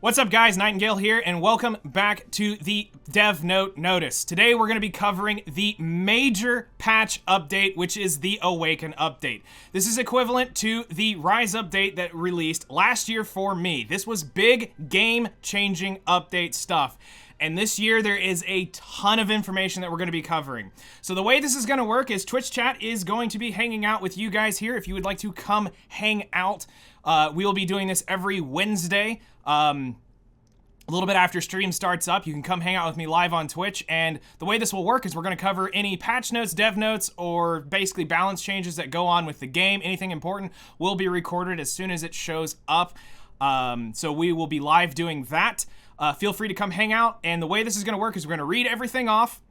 What's up guys, Nightingale here, and welcome back to the Dev Note Notice. Today we're going to be covering the major patch update, which is the Awaken update. This is equivalent to the Rise update that released last year for me. This was big game-changing update stuff. And this year there is a ton of information that we're going to be covering. So the way this is going to work is Twitch chat is going to be hanging out with you guys here. If you would like to come hang out, we will be doing this every Wednesday. A little bit after stream starts up, you can come hang out with me live on Twitch, and the way this will work is we're going to cover any patch notes, dev notes, or basically balance changes that go on with the game. Anything important will be recorded as soon as it shows up, so we will be live doing that. Feel free to come hang out, and the way this is going to work is we're going to read everything off.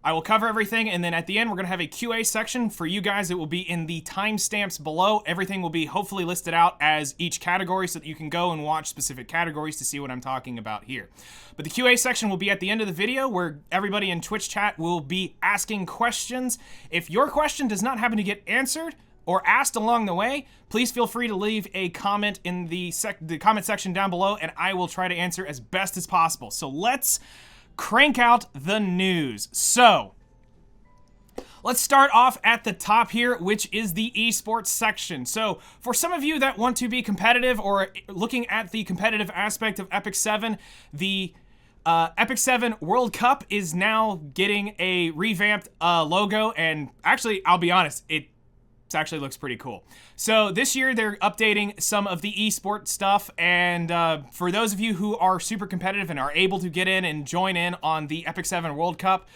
I will cover everything, and then at the end, we're going to have a QA section for you guys. It will be in the timestamps below. Everything will be hopefully listed out as each category so that you can go and watch specific categories to see what I'm talking about here. But the QA section will be at the end of the video where everybody in Twitch chat will be asking questions. If your question does not happen to get answered or asked along the way, please feel free to leave a comment in the comment section down below, and I will try to answer as best as possible. So let's crank out the news. So, let's start off at the top here, which is the esports section. So, for some of you that want to be competitive or looking at the competitive aspect of Epic 7, the Epic 7 World Cup is now getting a revamped logo, and actually, I'll be honest, it actually looks pretty cool. So this year they're updating some of the esports stuff, and for those of you who are super competitive and are able to get in and join in on the Epic 7 World Cup,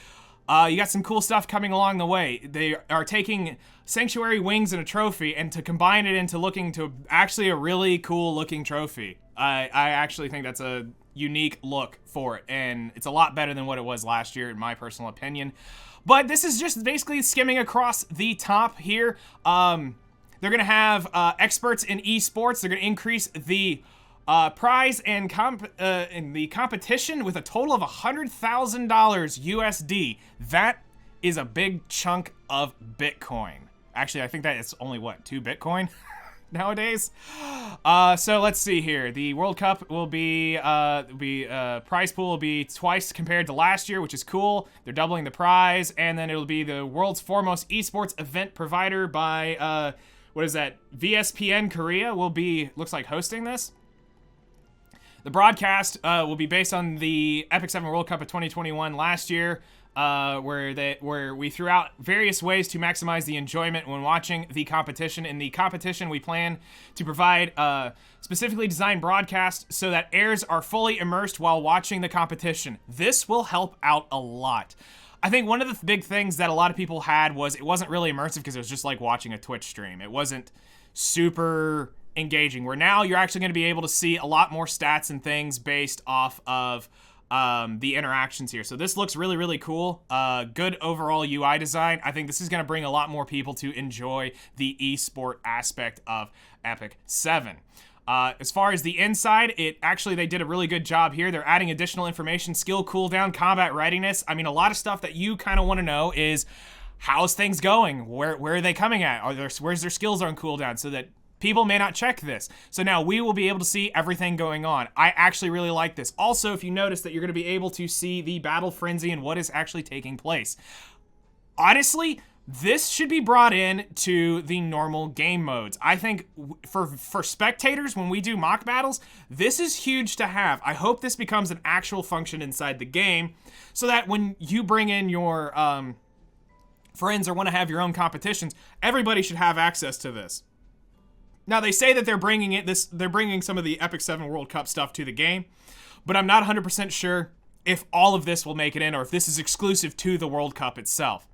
you got some cool stuff coming along the way. They are taking Sanctuary wings and a trophy and to combine it into looking to actually a really cool looking trophy. I actually think that's a unique look for it, and it's a lot better than what it was last year in my personal opinion. But this is just basically skimming across the top here. They're going to have experts in esports. They're going to increase the prize and in the competition with a total of $100,000 USD. That is a big chunk of Bitcoin. Actually, I think that it's only, what, 2 Bitcoin nowadays? So let's see here. The World Cup will be, prize pool will be twice compared to last year, which is cool. They're doubling the prize, and then it'll be the world's foremost esports event provider by, what is that? VSPN Korea will be, looks like, hosting this. The broadcast will be based on the Epic 7 World Cup of 2021 last year, where we threw out various ways to maximize the enjoyment when watching the competition. In the competition, we plan to provide specifically designed broadcast so that heirs are fully immersed while watching the competition. This will help out a lot. I think one of the big things that a lot of people had was it wasn't really immersive because it was just like watching a Twitch stream. It wasn't super engaging, where now you're actually going to be able to see a lot more stats and things based off of the interactions here. So this looks really, really cool. Good overall UI design. I think this is going to bring a lot more people to enjoy the esport aspect of Epic 7. As far as the inside, they did a really good job here. They're adding additional information, skill cooldown, combat readiness. I mean, a lot of stuff that you kind of want to know is how's things going? Where are they coming at? Where's their skills on cooldown, so that people may not check this. So now we will be able to see everything going on. I actually really like this. Also, if you notice that you're going to be able to see the battle frenzy and what is actually taking place. Honestly, this should be brought in to the normal game modes. I think for spectators, when we do mock battles, this is huge to have. I hope this becomes an actual function inside the game so that when you bring in your friends or want to have your own competitions, everybody should have access to this. Now, they say that they're bringing some of the Epic 7 World Cup stuff to the game, but I'm not 100% sure if all of this will make it in or if this is exclusive to the World Cup itself.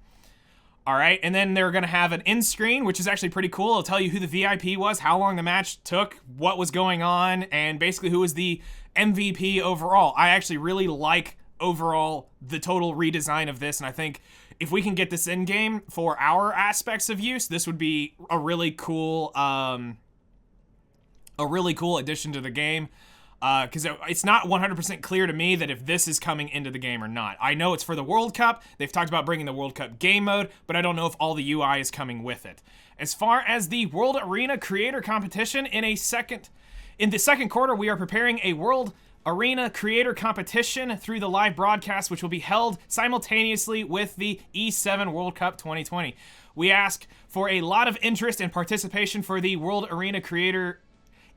All right, and then they're going to have an end screen, which is actually pretty cool. It'll tell you who the VIP was, how long the match took, what was going on, and basically who was the MVP overall. I actually really like overall the total redesign of this, and I think if we can get this in game for our aspects of use, this would be a really cool addition to the game. Because it's not 100% clear to me that if this is coming into the game or not. I know it's for the World Cup. They've talked about bringing the World Cup game mode, but I don't know if all the UI is coming with it. As far as the World Arena Creator Competition, in the second quarter, we are preparing a World Arena Creator Competition through the live broadcast, which will be held simultaneously with the E7 World Cup 2020. We ask for a lot of interest and participation for the World Arena Creator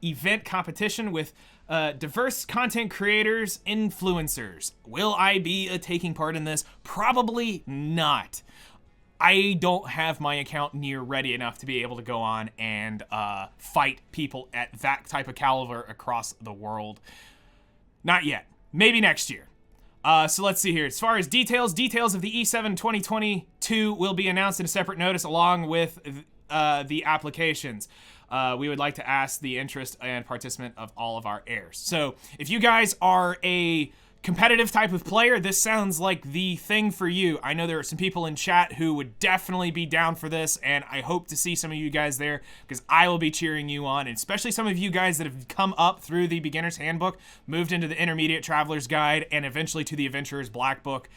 event competition with diverse content creators, influencers. Will I be taking part in this? Probably not. I don't have my account near ready enough to be able to go on and fight people at that type of caliber across the world. Not yet. Maybe next year. So let's see here. As far as details of the E7 2022 will be announced in a separate notice along with the applications. We would like to ask the interest and participant of all of our heirs. So if you guys are a competitive type of player, this sounds like the thing for you. I know there are some people in chat who would definitely be down for this, and I hope to see some of you guys there because I will be cheering you on, and especially some of you guys that have come up through the Beginner's Handbook, moved into the Intermediate Traveler's Guide, and eventually to the Adventurer's Black Book.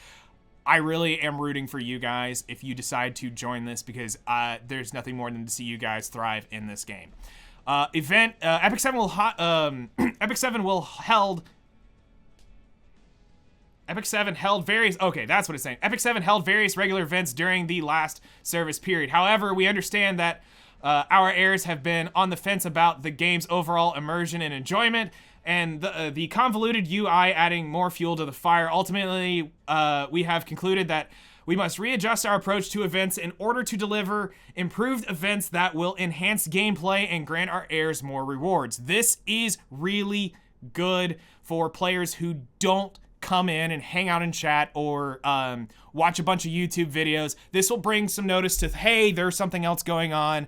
I really am rooting for you guys if you decide to join this because there's nothing more than to see you guys thrive in this game. Epic 7 will Epic 7 held various, okay, that's what it's saying. Epic 7 held various regular events during the last service period. However, we understand that our heirs have been on the fence about the game's overall immersion and enjoyment, and the convoluted UI adding more fuel to the fire. Ultimately, we have concluded that we must readjust our approach to events in order to deliver improved events that will enhance gameplay and grant our heirs more rewards. This is really good for players who don't come in and hang out in chat or watch a bunch of YouTube videos. This will bring some notice to, hey, there's something else going on.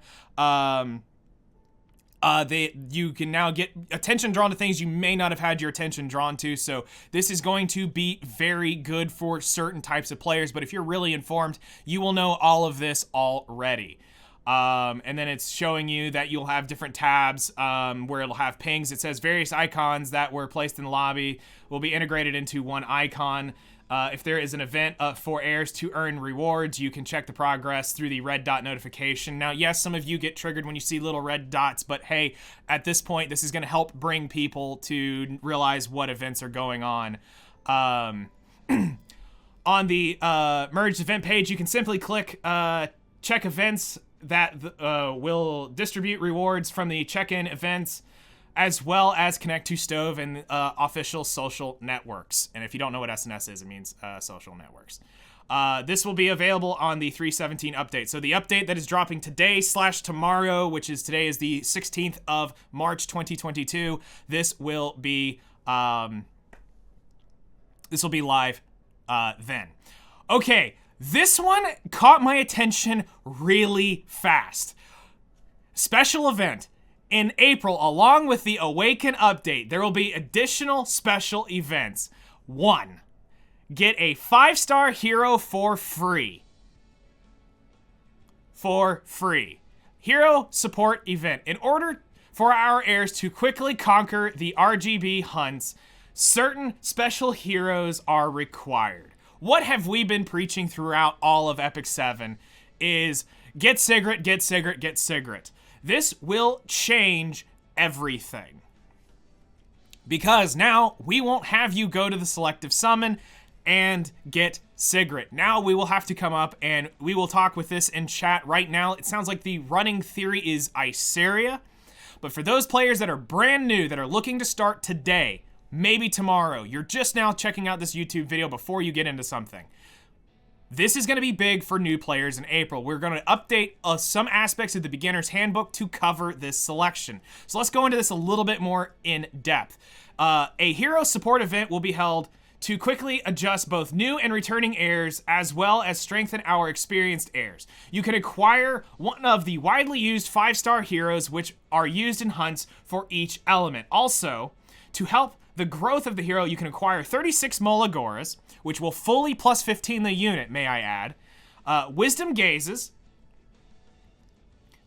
You can now get attention drawn to things you may not have had your attention drawn to. So this is going to be very good for certain types of players. But if you're really informed, you will know all of this already. And then it's showing you that you'll have different tabs where it'll have pings. It says various icons that were placed in the lobby will be integrated into one icon. If there is an event for heirs to earn rewards, you can check the progress through the red dot notification. Now, yes, some of you get triggered when you see little red dots, but hey, at this point, this is going to help bring people to realize what events are going on. On the merged event page, you can simply click check events that will distribute rewards from the check-in events, as well as connect to Stove and official social networks. And if you don't know what SNS is, it means social networks. This will be available on the 3.17 update. So the update that is dropping today/tomorrow, which is today is the 16th of March 2022. This will be live then. Okay. This one caught my attention really fast. Special event. In April, along with the Awaken update, there will be additional special events. 1. Get a 5-star hero for free. For free. Hero support event. In order for our heirs to quickly conquer the RGB hunts, certain special heroes are required. What have we been preaching throughout all of Epic 7 is get Sigrid, get Sigrid, get Sigrid. This will change everything. Because now we won't have you go to the selective summon and get Sigrid. Now we will have to come up and we will talk with this in chat right now. It sounds like the running theory is Iseria. But for those players that are brand new, that are looking to start today, maybe tomorrow, you're just now checking out this YouTube video before you get into something. This is going to be big for new players in April. We're going to update some aspects of the Beginner's Handbook to cover this selection. So let's go into this a little bit more in depth. A hero support event will be held to quickly adjust both new and returning heirs, as well as strengthen our experienced heirs. You can acquire one of the widely used 5-star heroes, which are used in hunts for each element. Also, to help the growth of the hero, you can acquire 36 MolaGoras, which will fully plus 15 the unit, may I add. Wisdom Gazes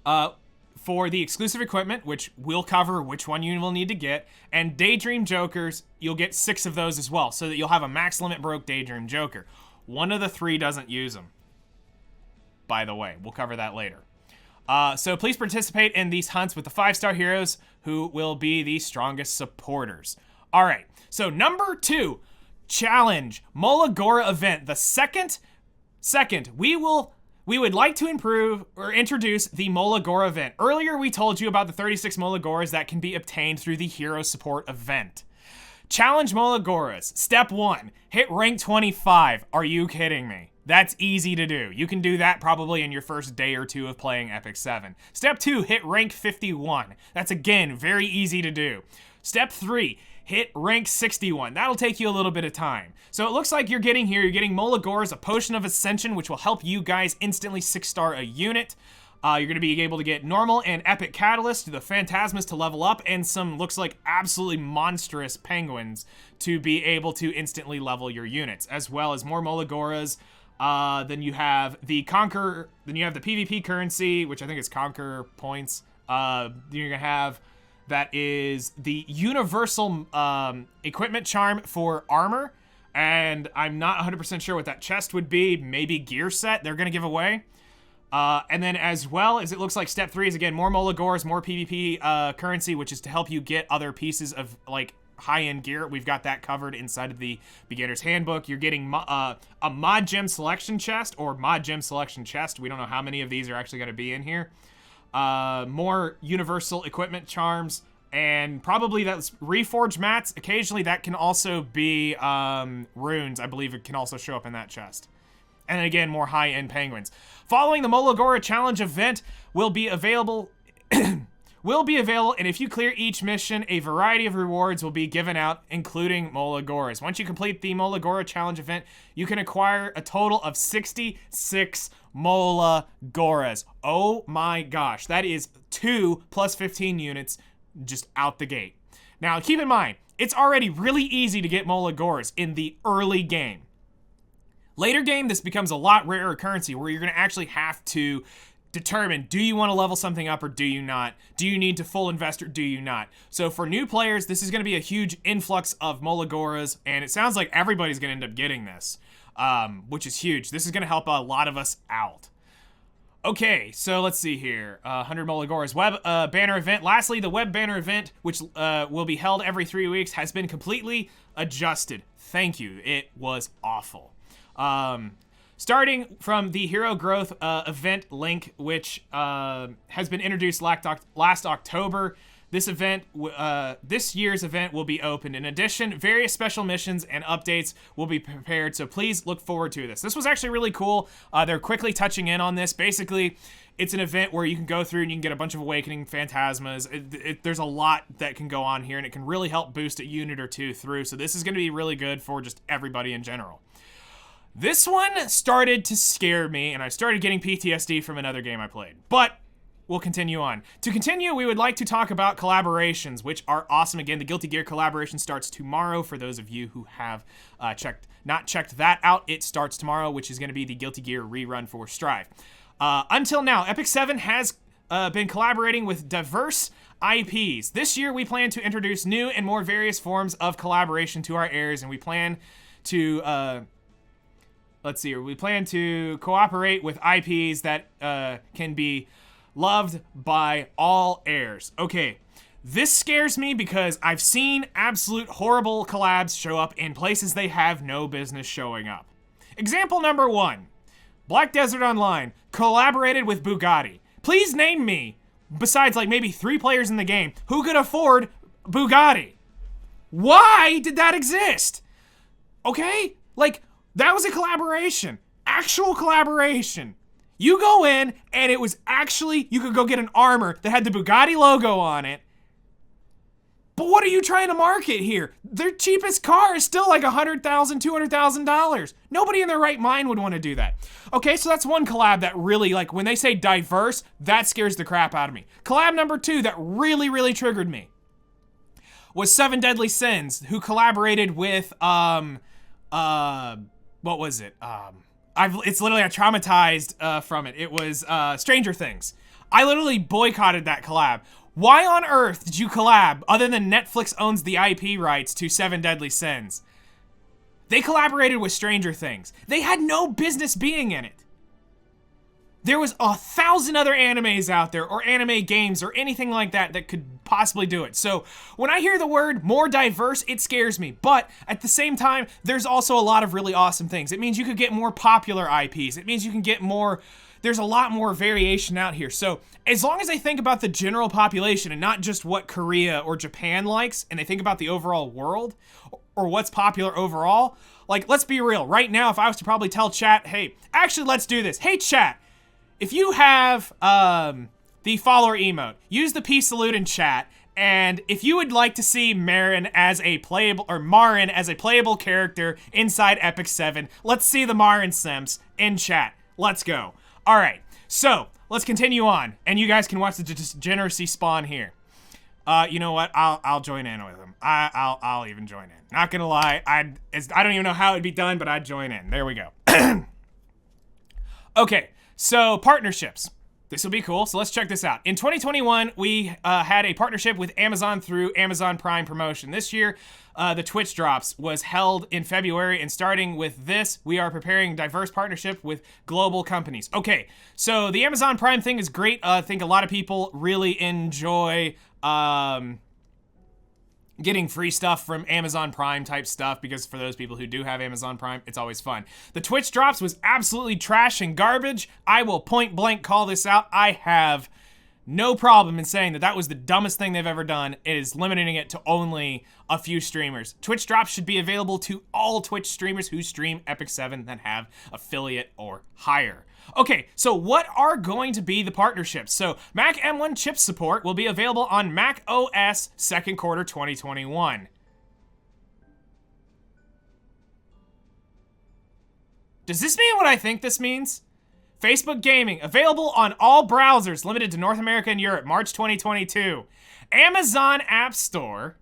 for the exclusive equipment, which we'll cover which one you will need to get. And Daydream Jokers, you'll get 6 of those as well, so that you'll have a max limit broke Daydream Joker. One of the 3 doesn't use them, by the way. We'll cover that later. So please participate in these hunts with the 5-star heroes who will be the strongest supporters. All right, so number 2, challenge MolaGora event. The second, we would like to improve or introduce the MolaGora event. Earlier, we told you about the 36 MolaGoras that can be obtained through the Hero Support event. Challenge MolaGoras. Step 1, hit rank 25. Are you kidding me? That's easy to do. You can do that probably in your first day or 2 of playing Epic 7. Step 2, hit rank 51. That's again, very easy to do. Step 3, hit rank 61. That'll take you a little bit of time. So it looks like you're getting MolaGoras, a Potion of Ascension, which will help you guys instantly 6-star a unit. You're going to be able to get normal and epic catalyst, the phantasmas to level up, and some looks like absolutely monstrous penguins to be able to instantly level your units, as well as more MolaGoras. Then you have the PvP currency, which I think is Conquer points. You're going to have that is the universal equipment charm for armor, and I'm not 100% sure what that chest would be. Maybe gear set they're going to give away. And then as well as it looks like step 3 is again more MolaGoras, more PvP currency, which is to help you get other pieces of like high-end gear. We've got that covered inside of the beginner's handbook. You're getting a mod gem selection chest or mod gem selection chest. We don't know how many of these are actually going to be in here. More universal equipment charms, and probably that's reforged mats. Occasionally that can also be runes. I believe it can also show up in that chest. And then again, more high-end penguins. Following the MolaGora challenge event will be available, and if you clear each mission, a variety of rewards will be given out, including MolaGoras. Once you complete the MolaGora challenge event, you can acquire a total of 66 MolaGoras. Oh my gosh, that is 2 plus 15 units just out the gate. Now, keep in mind, it's already really easy to get MolaGoras in the early game. Later game, this becomes a lot rarer currency where you're going to actually have to determine, do you want to level something up or do you not? Do you need to full invest or do you not? So for new players, this is going to be a huge influx of MolaGoras, and it sounds like everybody's going to end up getting this, which is huge. This is going to help a lot of us out. Okay, so let's see here. 100 MolaGoras web banner event. Lastly, the web banner event, which will be held every 3 weeks, has been completely adjusted. Thank you. It was awful. Starting from the Hero Growth event link, which has been introduced last October, this year's event will be open. In addition, various special missions and updates will be prepared, so please look forward to this. This was actually really cool. They're quickly touching in on this. Basically, it's an event where you can go through and you can get a bunch of Awakening Phantasmas. There's a lot that can go on here, and it can really help boost a unit or 2 through, so this is going to be really good for just everybody in general. This one started to scare me, and I started getting PTSD from another game I played. But we'll continue on. To continue, we would like to talk about collaborations, which are awesome. Again, the Guilty Gear collaboration starts tomorrow. For those of you who have not checked that out, it starts tomorrow, which is going to be the Guilty Gear rerun for Strive. Until now, Epic 7 has been collaborating with diverse IPs. This year, we plan to introduce new and more various forms of collaboration to our heirs, and we plan to... let's see here. We plan to cooperate with IPs that can be loved by all heirs. Okay, this scares me because I've seen absolute horrible collabs show up in places they have no business showing up. Example number 1. Black Desert Online collaborated with Bugatti. Please name me, besides like maybe 3 players in the game, who could afford Bugatti. Why did that exist? Okay? Like... that was a collaboration. Actual collaboration. You go in, and it was actually, you could go get an armor that had the Bugatti logo on it. But what are you trying to market here? Their cheapest car is still like $100,000, $200,000. Nobody in their right mind would want to do that. Okay, so that's one collab that really, like, when they say diverse, that scares the crap out of me. Collab number 2 that really, really triggered me was 7 Deadly Sins, who collaborated with, what was it? It's literally, I traumatized from it. It was Stranger Things. I literally boycotted that collab. Why on earth did you collab, other than Netflix owns the IP rights to 7 Deadly Sins? They collaborated with Stranger Things. They had no business being in it. There was 1,000 other animes out there, or anime games, or anything like that that could possibly do it. So when I hear the word more diverse, it scares me. But at the same time, there's also a lot of really awesome things. It means you could get more popular IPs. It means you can get more, there's a lot more variation out here. So as long as they think about the general population and not just what Korea or Japan likes, and they think about the overall world, or what's popular overall, like, let's be real. Right now, if I was to probably tell chat, hey, actually, let's do this. Hey, chat. If you have the follower emote, use the peace salute in chat, and if you would like to see Marin as a playable, or Marin as a playable character inside Epic 7, let's see the Marin Sims in chat. Let's go. All right, so let's continue on, and you guys can watch the degeneracy spawn here. You know what? I'll join in with them. I'll even join in. Not gonna lie, I don't even know how it'd be done, but I'd join in. There we go. Okay. So, partnerships. This will be cool, so let's check this out. In 2021, we had a partnership with Amazon through Amazon Prime promotion. This year, the Twitch Drops was held in February, and starting with this, we are preparing diverse partnership with global companies. Okay, so the Amazon Prime thing is great. I think a lot of people really enjoy getting free stuff from Amazon Prime type stuff, because for those people who do have Amazon Prime, it's always fun. The Twitch Drops was absolutely trash and garbage. I will point blank call this out. I have no problem in saying that that was the dumbest thing they've ever done, is limiting it to only a few streamers. Twitch Drops should be available to all Twitch streamers who stream Epic 7 that have affiliate or higher. Okay, so what are going to be the partnerships? So Mac M1 chip support will be available on Mac OS second quarter 2021. Does this mean what I think this means? Facebook Gaming, available on all browsers, limited to North America and Europe, March 2022. Amazon App Store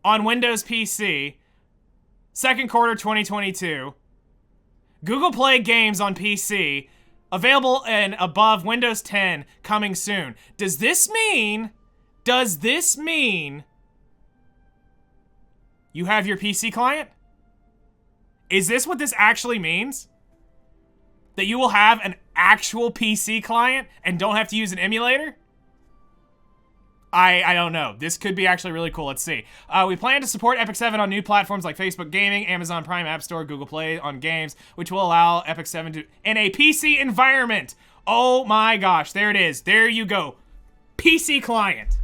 on Windows PC, second quarter 2022. Google Play Games on PC, available and above Windows 10, coming soon. Does this mean you have your PC client? Is this what this actually means? That you will have an actual PC client and don't have to use an emulator? I don't know. This could be actually really cool. Let's see. We plan to support Epic 7 on new platforms like Facebook Gaming, Amazon Prime App Store, Google Play on games, which will allow Epic 7 to in a PC environment. Oh my gosh, there it is. There you go. PC client.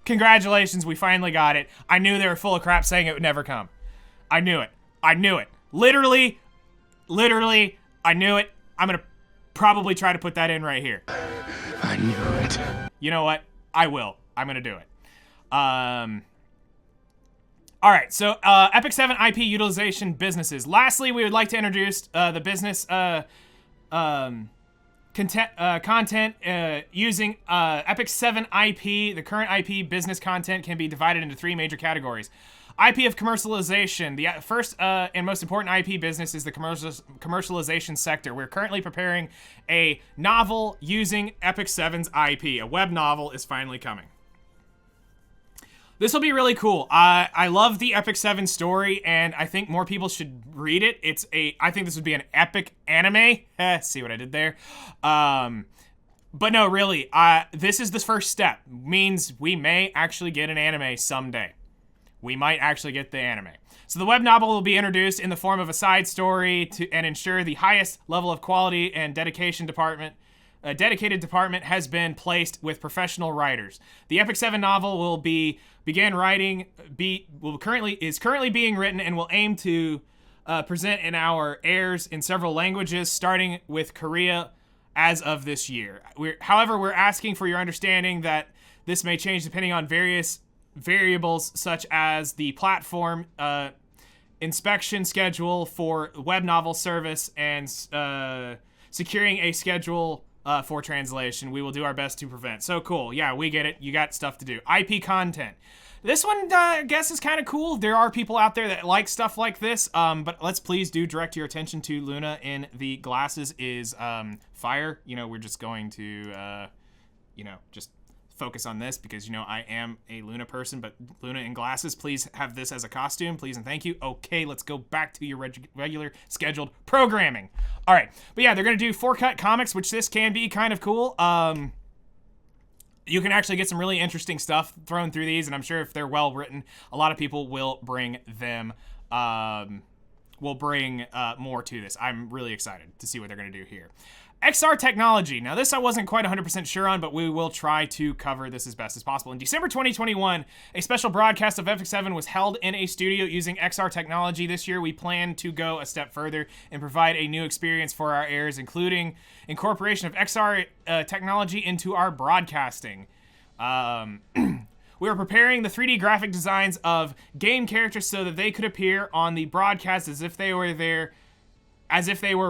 Congratulations, we finally got it. I knew they were full of crap saying it would never come. I knew it. I knew it. Literally, I knew it. I'm gonna probably try to put that in right here. I knew it. You know what? I will. I'm gonna do it. All right, so Epic 7 IP utilization businesses. Lastly, we would like to introduce the business content using Epic 7 IP. The current IP business content can be divided into three major categories. IP of commercialization. The first and most important IP business is the commercialization sector. We're currently preparing a novel using Epic 7's IP. A web novel is finally coming. This will be really cool. I love the Epic 7 story, and I think more people should read it. I think this would be an epic anime. See what I did there? But no, really, this is the first step. Means we may actually get an anime someday. We might actually get the anime. So the web novel will be introduced in the form of a side story and ensure the highest level of quality and dedication department. A dedicated department has been placed with professional writers. The Epic 7 novel will currently being written and will aim to present in our airs in several languages, starting with Korea as of this year. However, we're asking for your understanding that this may change depending on various variables such as the platform inspection schedule for web novel service and securing a schedule for translation. We will do our best to prevent. So cool. Yeah, we get it. You got stuff to do. IP content. This one, I guess, is kind of cool. There are people out there that like stuff like this, but let's please do direct your attention to Luna in the glasses is fire. You know, we're just going to, just focus on this because, you know, I am a Luna person, but Luna in glasses, please have this as a costume, please and thank you. Okay, let's go back to your regular scheduled programming. All right, but yeah, they're going to do 4-cut comics, which this can be kind of cool. You can actually get some really interesting stuff thrown through these, and I'm sure if they're well written, a lot of people will bring them, more to this. I'm really excited to see what they're going to do here. XR technology. Now, this I wasn't quite 100% sure on, but we will try to cover this as best as possible. In December 2021, a special broadcast of Epic 7 was held in a studio using XR technology. This year, we plan to go a step further and provide a new experience for our heirs, including incorporation of XR technology into our broadcasting. We are preparing the 3D graphic designs of game characters so that they could appear on the broadcast as if they were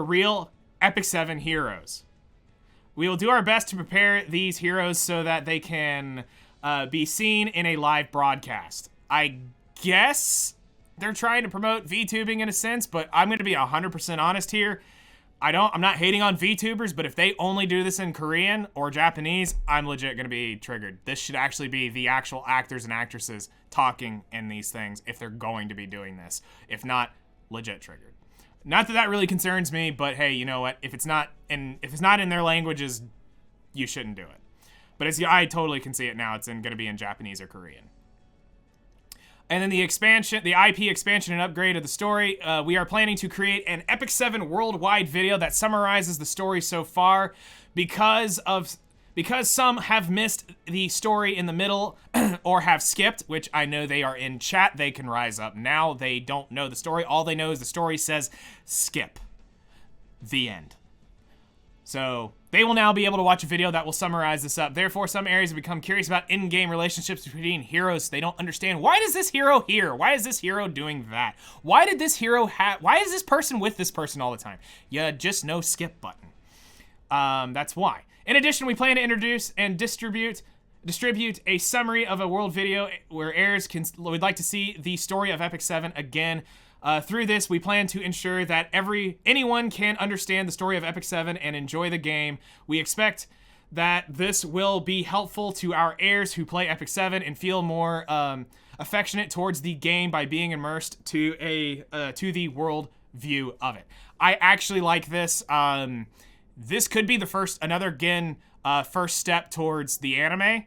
real Epic 7 heroes. We will do our best to prepare these heroes so that they can be seen in a live broadcast. I guess they're trying to promote VTubing in a sense, but I'm going to be 100% honest here. I'm not hating on VTubers, but if they only do this in Korean or Japanese, I'm legit going to be triggered. This should actually be the actual actors and actresses talking in these things if they're going to be doing this. If not, legit triggered. Not that that really concerns me, but hey, you know what? If it's not in their languages, you shouldn't do it. But I totally can see it now. It's going to be in Japanese or Korean. And then the IP expansion and upgrade of the story. We are planning to create an Epic 7 worldwide video that summarizes the story so far, because some have missed the story in the middle or have skipped, which I know they are in chat. They can rise up now. They don't know the story. All they know is the story says skip. The end. So they will now be able to watch a video that will summarize this up. Therefore, some areas have become curious about in-game relationships between heroes. They don't understand, why does this hero here? Why is this hero doing that? Why is this person with this person all the time? You just no skip button. That's why. In addition, we plan to introduce and distribute a summary of a world video where heirs would like to see the story of Epic 7 again. Through this, we plan to ensure that anyone can understand the story of Epic 7 and enjoy the game. We expect that this will be helpful to our heirs who play Epic 7 and feel more affectionate towards the game by being immersed to the world view of it. I actually like this. This could be first step towards the anime,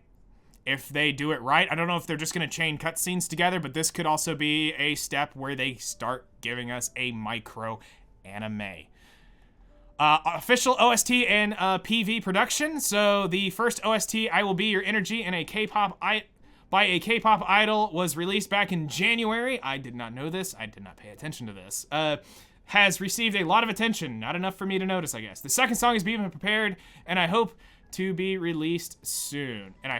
if they do it right. I don't know if they're just going to chain cutscenes together, but this could also be a step where they start giving us a micro anime. Official OST and PV production. So the first OST, I Will Be Your Energy, by a K-pop idol, was released back in January. I did not know this. I did not pay attention to this. Has received a lot of attention. Not enough for me to notice, I guess. The second song is being prepared, and I hope to be released soon. I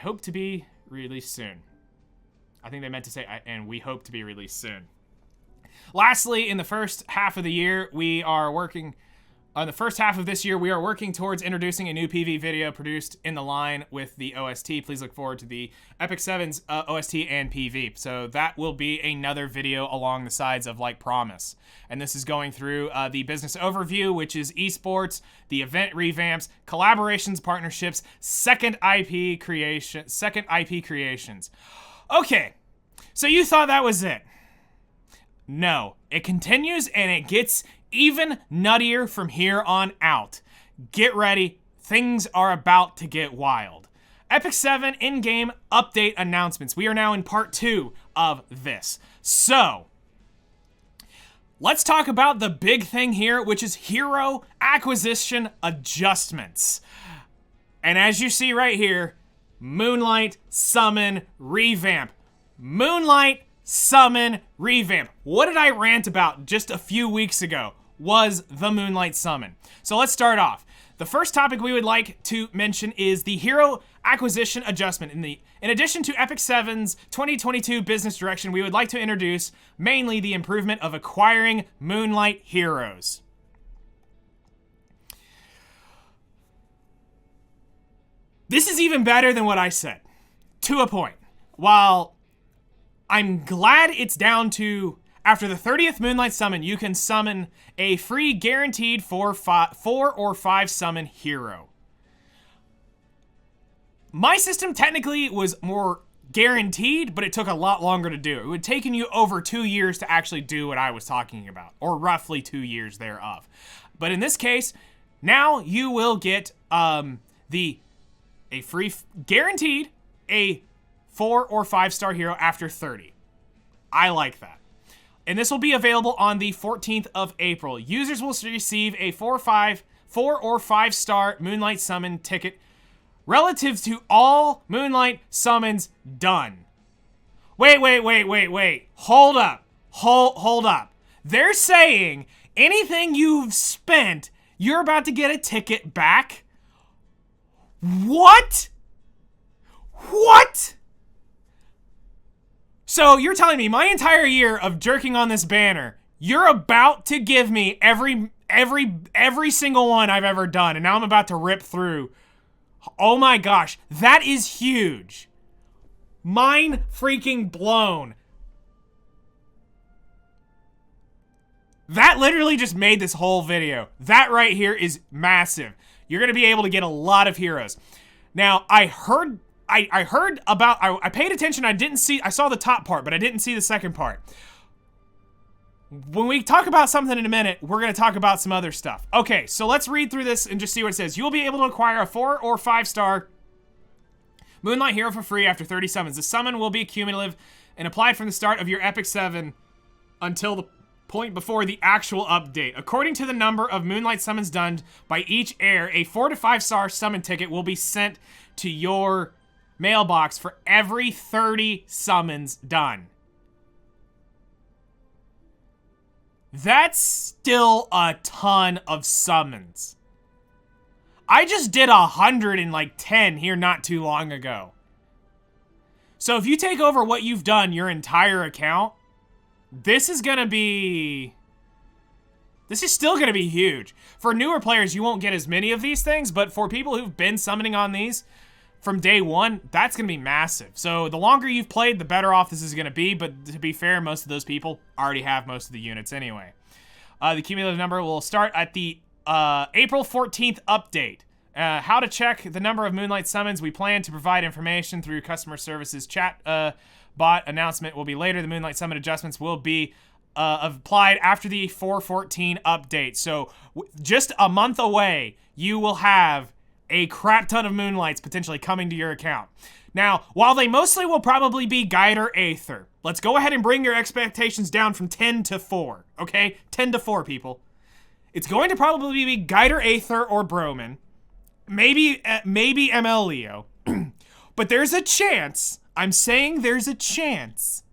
think they meant to say, and we hope to be released soon. Lastly, in the first half of the year, we are working towards introducing a new PV video produced in the line with the OST. Please look forward to the Epic 7's OST and PV. So that will be another video along the sides of Like Promise. And this is going through the business overview, which is esports, the event revamps, collaborations, partnerships, second IP creations. Okay, so you thought that was it. No, it continues and it gets even nuttier from here on out. Get ready, things are about to get wild. Epic 7 in-game update announcements. We are now in part 2 of this. So, let's talk about the big thing here, which is hero acquisition adjustments. And as you see right here, Moonlight, Summon, Revamp. Moonlight, Summon, Revamp. What did I rant about just a few weeks ago? Was the Moonlight Summon. So let's start off. The first topic we would like to mention is the hero acquisition adjustment. In addition to Epic 7's 2022 business direction, we would like to introduce mainly the improvement of acquiring Moonlight heroes. This is even better than what I said, to a point. While I'm glad it's down to, after the 30th Moonlight Summon, you can summon a free guaranteed 4 or 5 summon hero. My system technically was more guaranteed, but it took a lot longer to do. It would have taken you over 2 years to actually do what I was talking about, or roughly 2 years thereof. But in this case, now you will get guaranteed a 4 or 5 star hero after 30. I like that. And this will be available on the 14th of April. Users will receive a 4 or 5 star Moonlight summon ticket relative to all Moonlight summons done. Wait. Hold up. Hold up. They're saying anything you've spent, you're about to get a ticket back? What? What? So you're telling me my entire year of jerking on this banner, you're about to give me every single one I've ever done, and now I'm about to rip through. Oh my gosh, that is huge. Mind freaking blown. That literally just made this whole video. That right here is massive. You're gonna be able to get a lot of heroes. Now, I heard about, I paid attention, I saw the top part, but I didn't see the second part. When we talk about something in a minute, we're going to talk about some other stuff. Okay, so let's read through this and just see what it says. You will be able to acquire a 4 or 5 star Moonlight hero for free after 30 summons. The summon will be cumulative and applied from the start of your Epic 7 until the point before the actual update. According to the number of Moonlight summons done by each heir, a 4 to 5 star summon ticket will be sent to your mailbox for every 30 summons done. That's still a ton of summons. I just did 110 here not too long ago. So if you take over what you've done your entire account, this is still gonna be huge. For newer players, you won't get as many of these things, but for people who've been summoning on these from day one, that's gonna be massive. So the longer you've played, the better off this is gonna be, but to be fair, most of those people already have most of the units anyway. The cumulative number will start at the April 14th update. How to check the number of Moonlight summons. We plan to provide information through customer services chat bot. Announcement will be later. The Moonlight summon adjustments will be applied after the 414 update. So just a month away, you will have a crap ton of Moonlights potentially coming to your account. Now, while they mostly will probably be Guide or Aether, let's go ahead and bring your expectations down from 10 to 4, okay? 10 to 4, people. It's going to probably be Guide or Aether or Broman. Maybe ML Leo. But there's a chance, I'm saying there's a chance,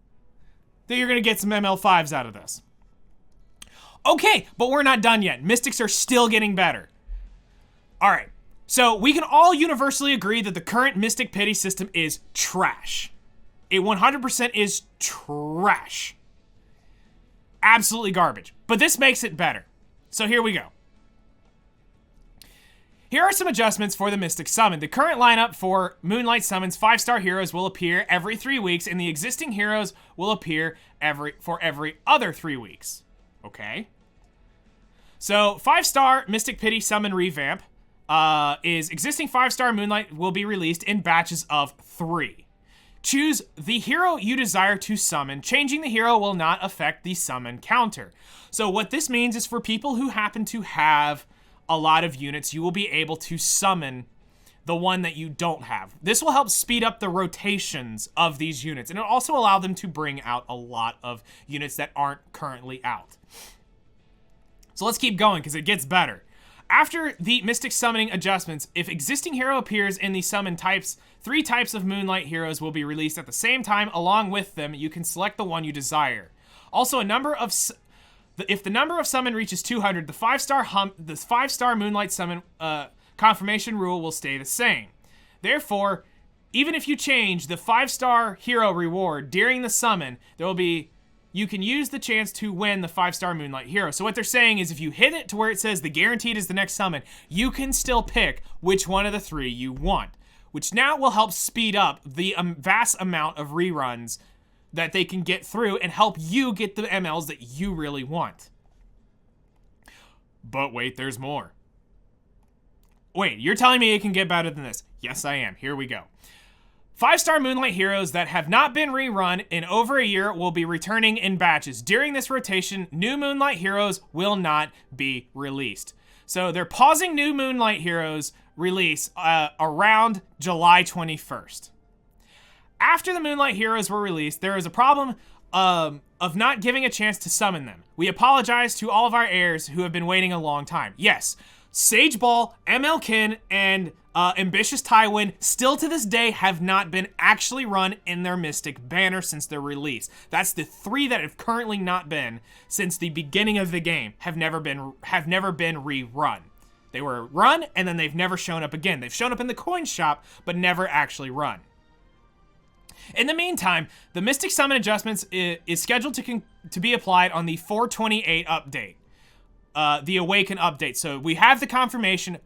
that you're going to get some ML5s out of this. Okay, but we're not done yet. Mystics are still getting better. All right. So we can all universally agree that the current Mystic Pity system is trash. It 100% is trash. Absolutely garbage. But this makes it better. So here we go. Here are some adjustments for the Mystic Summon. The current lineup for Moonlight Summons 5-star heroes will appear every 3 weeks, and the existing heroes will appear for every other 3 weeks. Okay? So 5-star Mystic Pity Summon Revamp is existing 5-star Moonlight will be released in batches of 3. Choose the hero you desire to summon. Changing the hero will not affect the summon counter. So what this means is for people who happen to have a lot of units, you will be able to summon the one that you don't have. This will help speed up the rotations of these units, and it'll also allow them to bring out a lot of units that aren't currently out. So let's keep going because it gets better. After the Mystic Summoning adjustments, if existing hero appears in the summon types, 3 types of Moonlight heroes will be released at the same time. Along with them, you can select the one you desire. Also, if the number of summon reaches 200, the 5-star Moonlight summon confirmation rule will stay the same. Therefore, even if you change the 5-star hero reward during the summon, you can use the chance to win the 5-star Moonlight hero. So what they're saying is if you hit it to where it says the guaranteed is the next summon, you can still pick which one of the 3 you want, which now will help speed up the vast amount of reruns that they can get through and help you get the MLs that you really want. But wait, there's more. Wait, you're telling me it can get better than this? Yes, I am. Here we go. 5-star Moonlight heroes that have not been rerun in over a year will be returning in batches. During this rotation, new Moonlight heroes will not be released. So they're pausing new Moonlight heroes release around July 21st. After the Moonlight heroes were released, there is a problem of not giving a chance to summon them. We apologize to all of our heirs who have been waiting a long time. Yes, Sage Ball, MLkin, and Ambitious Tywin still to this day have not been actually run in their Mystic banner since their release. That's the 3 that have currently not been since the beginning of the game, have never been rerun. They were run and then they've never shown up again. They've shown up in the coin shop but never actually run. In the meantime, the Mystic Summon adjustments is scheduled to be applied on the 428 update, the Awaken update. So we have the confirmation,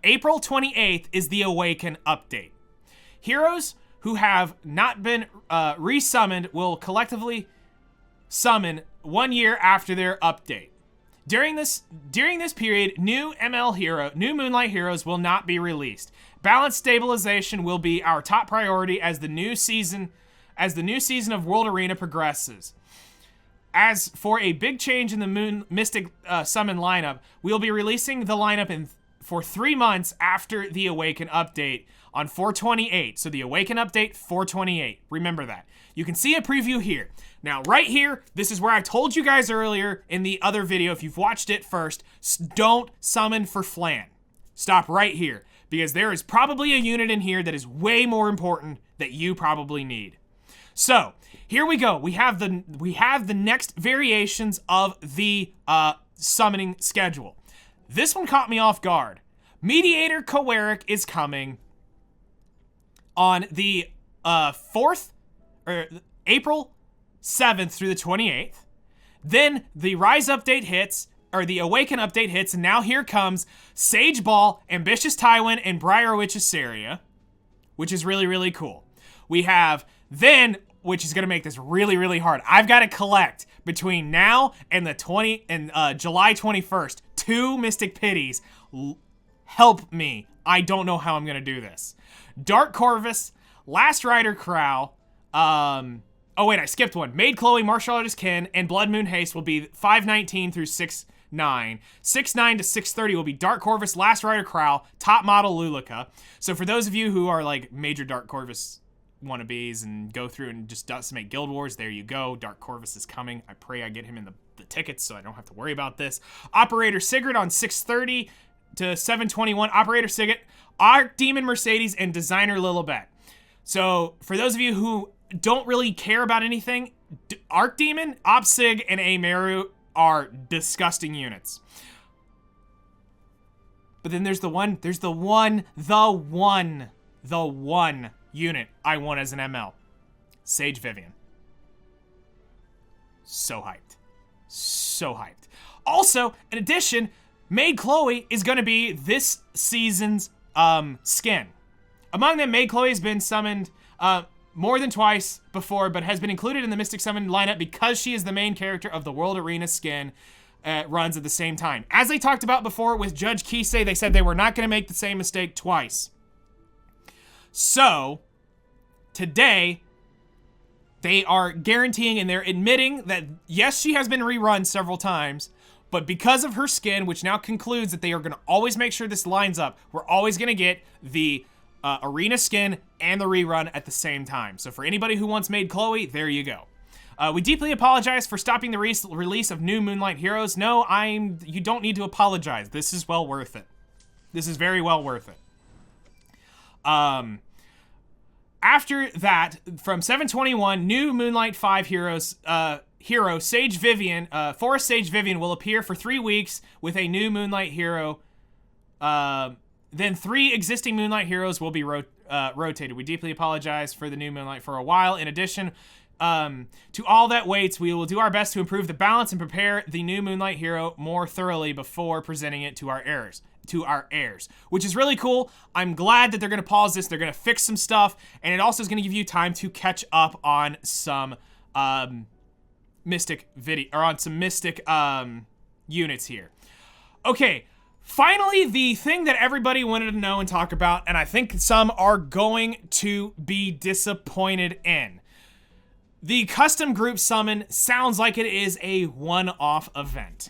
April 28th is the Awaken update. Heroes who have not been resummoned will collectively summon 1 year after their update. During this period, new Moonlight heroes will not be released. Balance stabilization will be our top priority as the new season of World Arena progresses. As for a big change in the Mystic Summon lineup, we'll be releasing the lineup for 3 months after the Awaken update on 428. So the Awaken update, 428. Remember that. You can see a preview here. Now, right here, this is where I told you guys earlier in the other video, if you've watched it first, don't summon for Flan. Stop right here, because there is probably a unit in here that is way more important that you probably need. So, here we go. We have the next variations of the summoning schedule. This one caught me off guard. Mediator Coeric is coming on the April 7th through the 28th. Then the Rise update hits, or the Awaken update hits, and now here comes Sage Ball, Ambitious Tywin, and Briar Witch Assyria, which is really, really cool. We have then, which is going to make this really, really hard. I've got to collect between now and the July 21st 2 Mystic Pities. Help me. I don't know how I'm going to do this. Dark Corvus, Last Rider Crow, oh wait, I skipped one. Maid Chloe, Martial Artist Ken, and Blood Moon Haste will be 519 through 69. 69 to 630 will be Dark Corvus, Last Rider Crow, Top Model Lulica. So for those of you who are like major Dark Corvus wannabes and go through and just decimate Guild Wars, there you go. Dark Corvus is coming. I pray I get him in the tickets so I don't have to worry about this. Operator Sigurd on 630 to 721. Operator Sigurd, Archdemon Mercedes, and Designer Lilibet. So for those of you who don't really care about anything, Archdemon, Opsig, and Ameru are disgusting units. But then there's the one unit I want as an ML. Sage Vivian. So hyped. So hyped. Also, in addition, Maid Chloe is going to be this season's skin. Among them, Maid Chloe has been summoned more than twice before, but has been included in the Mystic Summon lineup because she is the main character of the World Arena skin runs at the same time. As they talked about before with Judge Kisei, they said they were not going to make the same mistake twice. So, today, they are guaranteeing and they're admitting that, yes, she has been rerun several times, but because of her skin, which now concludes that they are going to always make sure this lines up, we're always going to get the arena skin and the rerun at the same time. So for anybody who wants Maid Chloe, there you go. We deeply apologize for stopping the release of new Moonlight heroes. No, you don't need to apologize. This is well worth it. This is very well worth it. After that, from 721, new Moonlight 5 hero Sage Vivian, Forest Sage Vivian will appear for 3 weeks with a new Moonlight hero. Then 3 existing Moonlight heroes will be rotated. We deeply apologize for the new Moonlight for a while. In addition to all that waits, we will do our best to improve the balance and prepare the new Moonlight hero more thoroughly before presenting it to our heirs, which is really cool. I'm glad that they're going to pause this. They're going to fix some stuff, and it also is going to give you time to catch up on some Mystic units here. Okay, Finally, the thing that everybody wanted to know and talk about, and I think some are going to be disappointed in. The custom group summon sounds like it is a one-off event.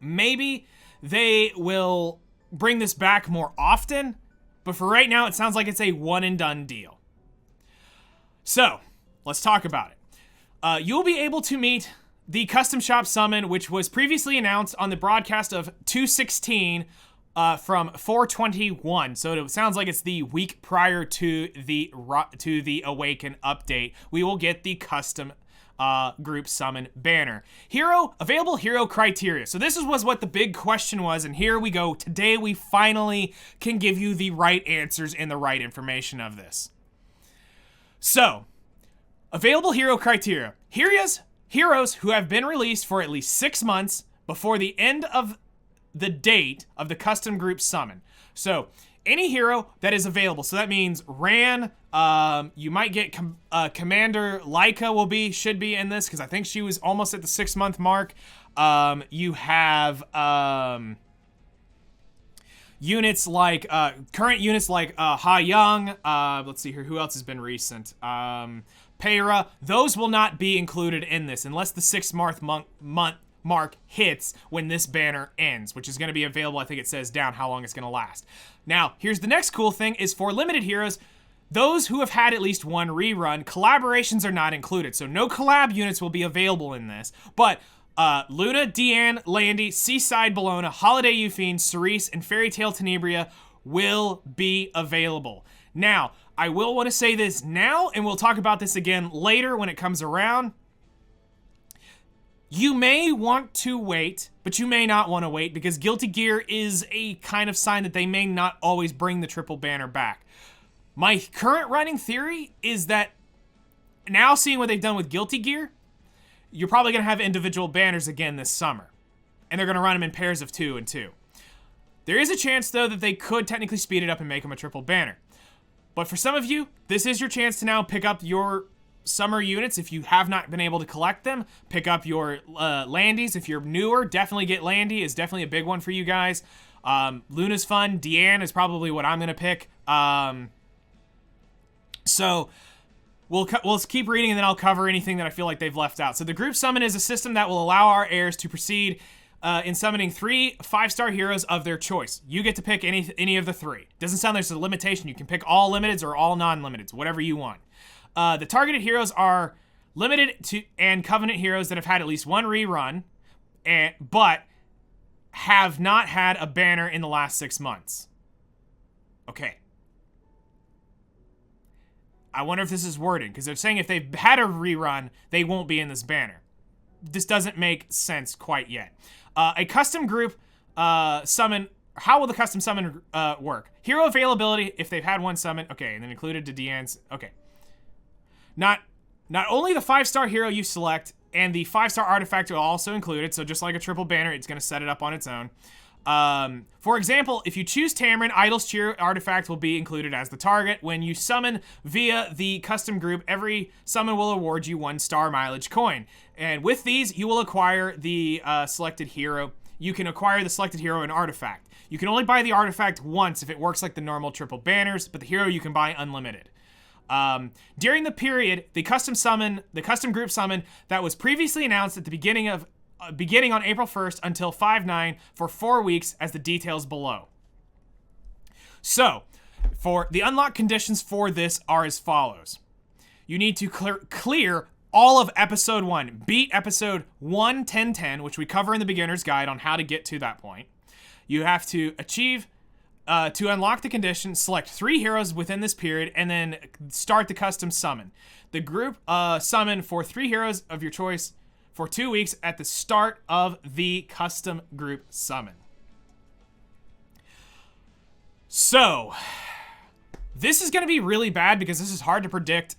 Maybe they will bring this back more often, but for right now, it sounds like it's a one-and-done deal. So, let's talk about it. You'll be able to meet the custom shop summon, which was previously announced on the broadcast of 2/16 from 4/21. So it sounds like it's the week prior to the Awaken update. We will get the custom group summon banner. Available hero criteria. So this was what the big question was, and here we go. Today we finally can give you the right answers and the right information of this. So, available hero criteria. Heroes who have been released for at least 6 months before the end of the date of the custom group summon. So, any hero that is available. So that means Ran, you might get Commander Laika should be in this, because I think she was almost at the 6-month mark. You have units like, current units like Ha Young. Let's see here, who else has been recent? Peira. Those will not be included in this unless the 6-month mark hits when this banner ends, which is going to be available. I think it says down how long it's going to last. Now, here's the next cool thing is for limited heroes, those who have had at least one rerun, collaborations are not included. So no collab units will be available in this, but Luna, Deanne, Landy, Seaside Bologna, Holiday Euphine, Cerise, and Fairy Tale Tenebria will be available. Now, I will want to say this now, and we'll talk about this again later when it comes around. You may want to wait, but you may not want to wait, because Guilty Gear is a kind of sign that they may not always bring the triple banner back. My current running theory is that now seeing what they've done with Guilty Gear, you're probably going to have individual banners again this summer. And they're going to run them in pairs of 2 and 2. There is a chance, though, that they could technically speed it up and make them a triple banner. But for some of you, this is your chance to now pick up your summer units. If you have not been able to collect them, pick up your Landies. If you're newer, definitely get Landy. It's definitely a big one for you guys. Luna's fun. Deanne is probably what I'm going to pick. So we'll keep reading, and then I'll cover anything that I feel like they've left out. So the group summon is a system that will allow our heirs to proceed in summoning 3 5-star heroes of their choice. You get to pick any of the 3. Doesn't sound like there's a limitation. You can pick all limiteds or all non-limiteds, whatever you want. The targeted heroes are limited to and covenant heroes that have had at least one rerun, but have not had a banner in the last 6 months. Okay. I wonder if this is wording, because they're saying if they've had a rerun, they won't be in this banner. This doesn't make sense quite yet. A custom group summon. How will the custom summon work? Hero availability if they've had one summon. Okay, and then included to Deanne's. Okay. Not only the 5-star hero you select and the 5-star artifact are also included. So just like a triple banner, it's going to set it up on its own. For example, if you choose Tamarin, Idol's Cheer artifact will be included as the target. When you summon via the custom group, every summon will award you 1 star mileage coin. And with these, you will acquire the selected hero. You can acquire the selected hero and artifact. You can only buy the artifact once if it works like the normal triple banners, but the hero you can buy unlimited. During the period, the custom group summon that was previously announced at the beginning on April 1st until 5/9 for 4 weeks, as the details below. So, for the unlock conditions for this are as follows. You need to clear all of episode 1. Beat episode 1-10-10, which we cover in the beginner's guide on how to get to that point. You have to achieve, to unlock the condition, select 3 heroes within this period, and then start the custom summon. The group summon for 3 heroes of your choice for 2 weeks at the start of the custom group summon. So, this is going to be really bad because this is hard to predict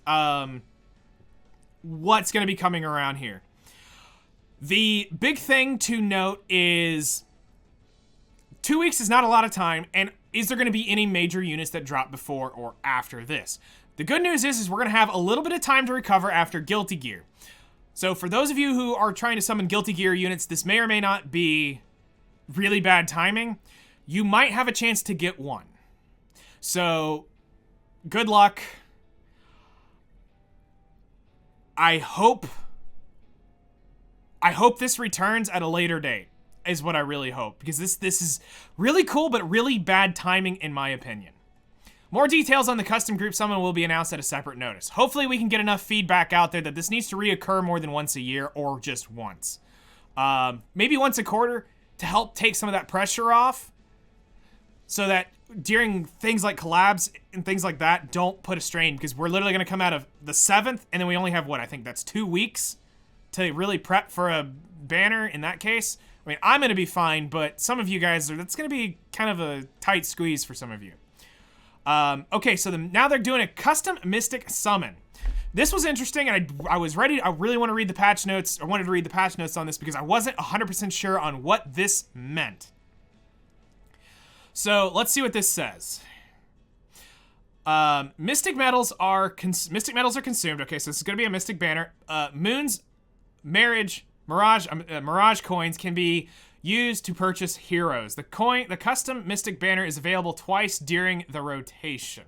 what's going to be coming around here. The big thing to note is 2 weeks is not a lot of time, and is there going to be any major units that drop before or after this? The good news is we're going to have a little bit of time to recover after Guilty Gear. So for those of you who are trying to summon Guilty Gear units, this may or may not be really bad timing, you might have a chance to get one. So, good luck. I hope this returns at a later date, is what I really hope, because this is really cool, but really bad timing in my opinion. More details on the custom group summon will be announced at a separate notice. Hopefully we can get enough feedback out there that this needs to reoccur more than once a year, or just once. Maybe once a quarter to help take some of that pressure off, so that during things like collabs and things like that, don't put a strain, because we're literally going to come out of the 7th, and then we only have, what, I think that's 2 weeks to really prep for a banner in that case. I mean, I'm going to be fine, but some of you guys, that's going to be kind of a tight squeeze for some of you. Okay, so now they're doing a custom Mystic Summon. This was interesting, and I was ready. I really want to read the patch notes, or wanted to read the patch notes on this, because I wasn't 100% sure on what this meant. So let's see what this says. Mystic metals are consumed. Okay, so this is going to be a Mystic banner. Moon's Mirage coins can be used to purchase heroes. The custom Mystic banner is available twice during the rotation.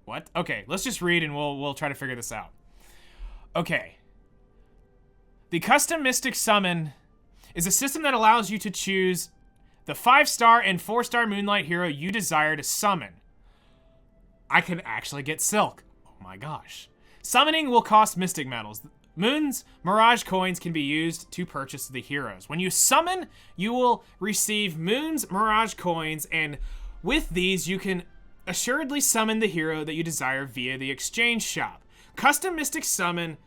What? Okay, let's just read and we'll try to figure this out. Okay. The custom Mystic summon is a system that allows you to choose the 5-star and 4-star Moonlight hero you desire to summon. I can actually get Silk. Oh my gosh. Summoning will cost Mystic metals. Moon's Mirage coins can be used to purchase the heroes. When you summon, you will receive Moon's Mirage coins, and with these, you can assuredly summon the hero that you desire via the exchange shop. Custom Mystic summon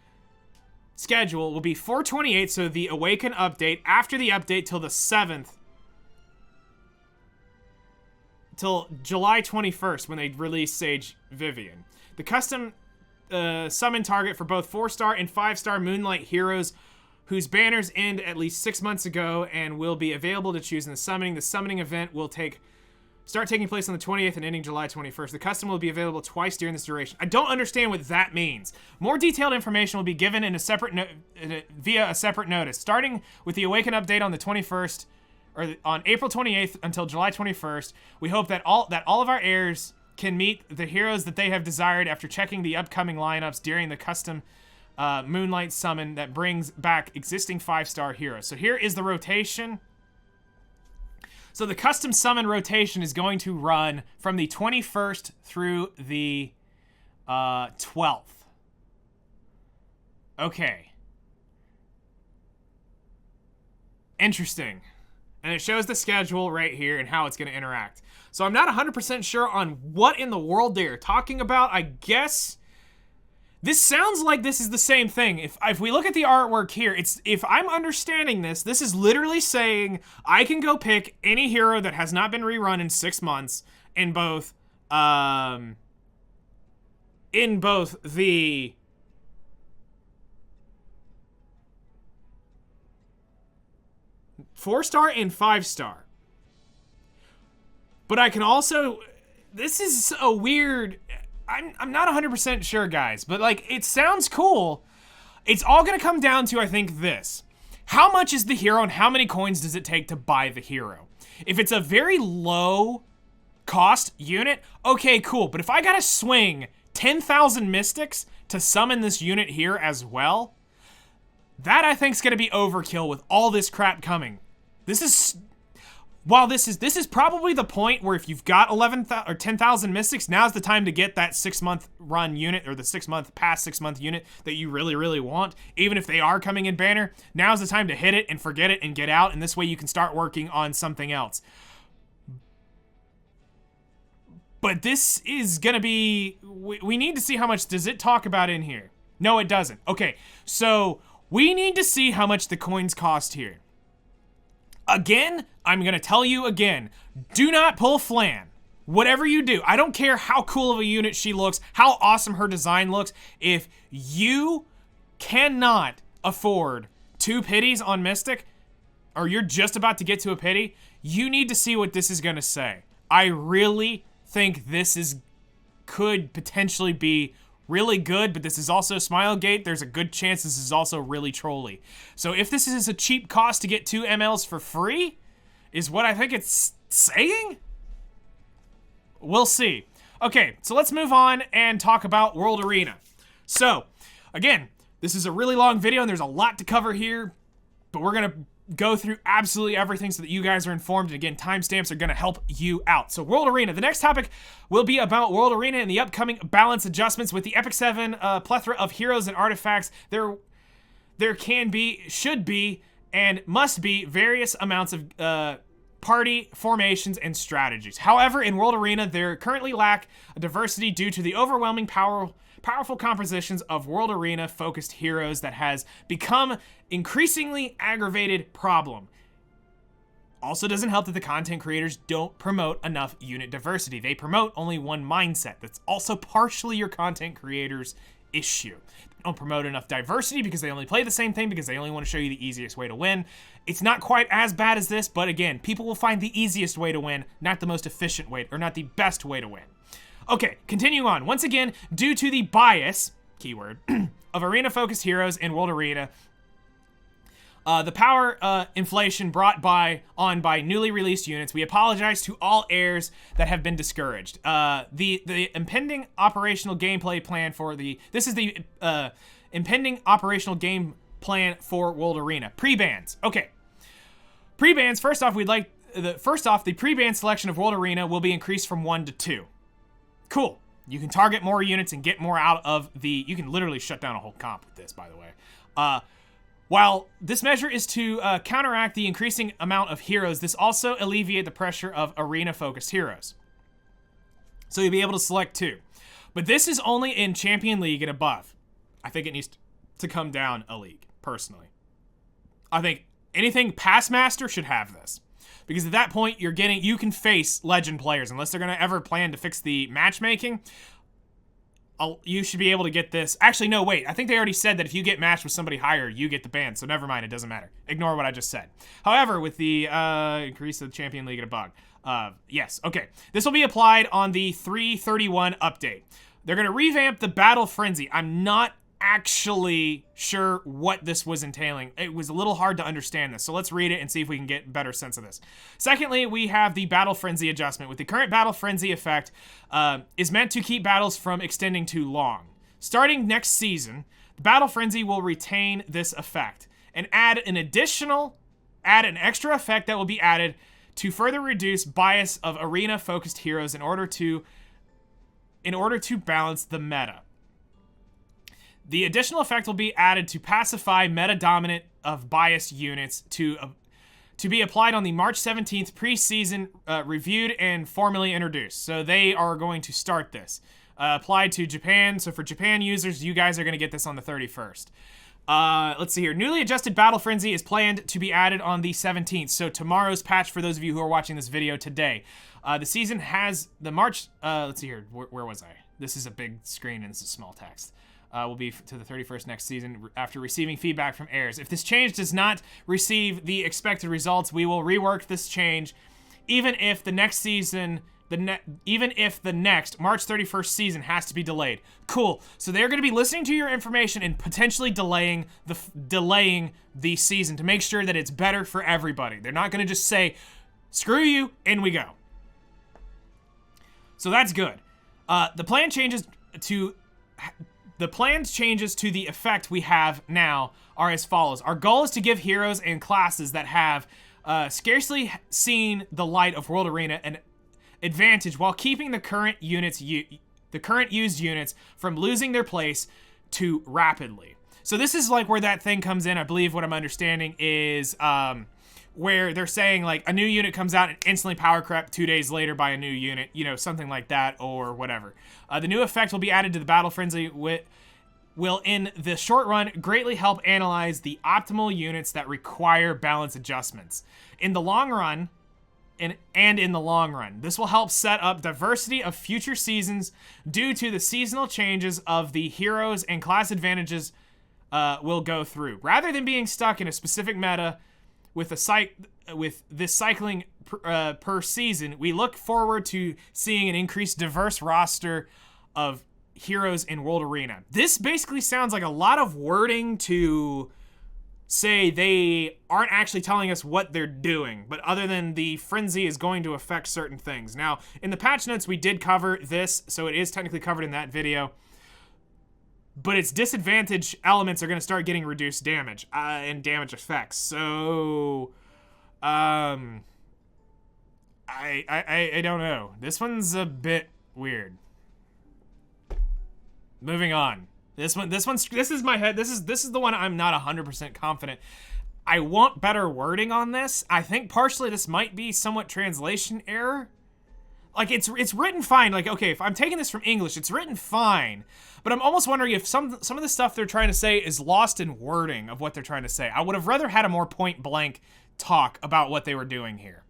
schedule will be 4/28, so the Awaken update, after the update till the 7th, till July 21st when they release Sage Vivian. The custom summon target for both 4-star and 5-star Moonlight heroes whose banners end at least 6 months ago and will be available to choose in the summoning. The summoning event will start taking place on the 20th and ending July 21st. The custom will be available twice during this duration. I don't understand what that means. More detailed information will be given in a separate via a separate notice, starting with the Awaken update on the 21st, or on April 28th until July 21st. We hope that all of our heirs can meet the heroes that they have desired after checking the upcoming lineups during the custom Moonlight summon that brings back existing 5-star heroes. So here is the rotation. So the custom summon rotation is going to run from the 21st through the 12th. Okay. Interesting. And it shows the schedule right here and how it's going to interact. So I'm not 100% sure on what in the world they are talking about. I guess this sounds like this is the same thing. If we look at the artwork here, if I'm understanding this, this is literally saying I can go pick any hero that has not been rerun in 6 months in both the four-star and 5-star. But I can also, this is a weird, I'm not 100% sure, guys, but like, it sounds cool. It's all gonna come down to, I think, this. How much is the hero and how many coins does it take to buy the hero? If it's a very low cost unit, okay, cool. But if I gotta swing 10,000 Mystics to summon this unit here as well, that I think is gonna be overkill with all this crap coming. This is probably the point where if you've got 11,000 or 10,000 Mystics, now's the time to get that 6-month run unit, or the past 6 month unit that you really, really want. Even if they are coming in banner, now's the time to hit it and forget it and get out, and this way you can start working on something else. But this is gonna be, we need to see how much does it talk about in here. No, it doesn't. Okay, so we need to see how much the coins cost here. Again, I'm gonna tell you again, do not pull Flan. Whatever you do, I don't care how cool of a unit she looks, how awesome her design looks. If you cannot afford 2 pities on Mystic, or you're just about to get to a pity, you need to see what this is gonna say. I really think this could potentially be really good, but this is also Smilegate, there's a good chance this is also really trolly. So if this is a cheap cost to get 2 MLs for free, is what I think it's saying? We'll see. Okay, so let's move on and talk about World Arena. So, again, this is a really long video and there's a lot to cover here, but we're gonna go through absolutely everything so that you guys are informed, and again, timestamps are gonna help you out. So World Arena, the next topic will be about World Arena and the upcoming balance adjustments with the Epic 7 plethora of heroes and artifacts. There can be, should be, and must be various amounts of party formations and strategies. However, in World Arena, there currently lack a diversity due to the overwhelming powerful compositions of World Arena focused heroes that has become increasingly aggravated problem. Also doesn't help that the content creators don't promote enough unit diversity. They promote only one mindset. That's also partially your content creators' issue. They don't promote enough diversity because they only play the same thing because they only want to show you the easiest way to win. It's not quite as bad as this, but again, people will find the easiest way to win, not the most efficient way, or not the best way to win. Okay, continuing on. Once again, due to the bias, keyword, of arena-focused heroes in World Arena, the power inflation brought on by newly released units, we apologize to all heirs that have been discouraged. The impending operational gameplay plan for this is the impending operational game plan for World Arena. Pre-bans. Okay. Pre-bans, first off, the pre-ban selection of World Arena will be increased from 1 to 2. Cool. You can target more units and get more out of you can literally shut down a whole comp with this, by the way. While this measure is to counteract the increasing amount of heroes, this also alleviate the pressure of arena-focused heroes. So you'll be able to select 2. But this is only in Champion League and above. I think it needs to come down a league, personally. I think anything past Master should have this. Because at that point, you can face Legend players, unless they're going to ever plan to fix the matchmaking. You should be able to get this. Actually, no, wait. I think they already said that if you get matched with somebody higher, you get the ban. So never mind, it doesn't matter. Ignore what I just said. However, with the increase of the Champion League and above, yes, okay. This will be applied on the 331 update. They're going to revamp the Battle Frenzy. I'm not actually sure what this was entailing. It was a little hard to understand this, so let's read it and see if we can get a better sense of this. Secondly, we have the Battle Frenzy adjustment. With the current Battle Frenzy effect, is meant to keep battles from extending too long. Starting next season, the Battle Frenzy will retain this effect and add an extra effect that will be added to further reduce bias of arena-focused heroes in order to balance the meta. The additional effect will be added to pacify meta-dominant of biased units to be applied on the March 17th preseason reviewed and formally introduced. So they are going to start this. Applied to Japan. So for Japan users, you guys are going to get this on the 31st. Let's see here. Newly adjusted Battle Frenzy is planned to be added on the 17th. So tomorrow's patch for those of you who are watching this video today. The season has the March... let's see here. Where was I? This is a big screen and this is small text. Will be to the 31st next season after receiving feedback from heirs. If this change does not receive the expected results, we will rework this change, even if the next season, even if the next March 31st season has to be delayed. Cool. So they're going to be listening to your information and potentially delaying the season to make sure that it's better for everybody. They're not going to just say, "Screw you," and we go. So that's good. The planned changes to the effect we have now are as follows. Our goal is to give heroes and classes that have scarcely seen the light of World Arena an advantage while keeping the current used units from losing their place too rapidly. So this is like where that thing comes in. I believe what I'm understanding is where they're saying like a new unit comes out and instantly power crept 2 days later by a new unit, something like that or whatever. The new effect will be added to the Battle Frenzy will in the short run greatly help analyze the optimal units that require balance adjustments. In the long run, this will help set up diversity of future seasons due to the seasonal changes of the heroes and class advantages will go through. Rather than being stuck in a specific meta with this cycling per season, we look forward to seeing an increased diverse roster of heroes in World Arena. This basically sounds like a lot of wording to say they aren't actually telling us what they're doing, but other than the frenzy is going to affect certain things. Now, in the patch notes, we did cover this, so it is technically covered in that video, but its disadvantage elements are going to start getting reduced damage and damage effects. So, I don't know. This one's a bit weird. Moving on. This is my head. This is the one I'm not 100% confident. I want better wording on this. I think partially this might be somewhat translation error. Like, it's written fine. Like, okay, if I'm taking this from English, it's written fine. But I'm almost wondering if some of the stuff they're trying to say is lost in wording of what they're trying to say. I would have rather had a more point-blank talk about what they were doing here.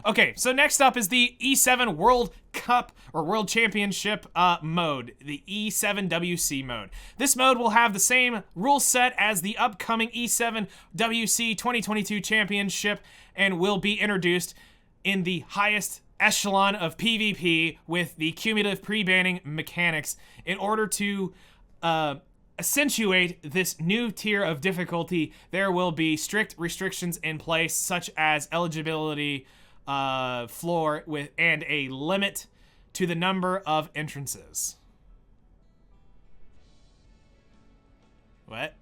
Okay, so next up is the E7 World Cup or World Championship mode, the E7WC mode. This mode will have the same rule set as the upcoming E7WC 2022 Championship and will be introduced in the highest echelon of PvP with the cumulative pre-banning mechanics in order to accentuate this new tier of difficulty. There will be strict restrictions in place, such as eligibility floor and a limit to the number of entrances. What?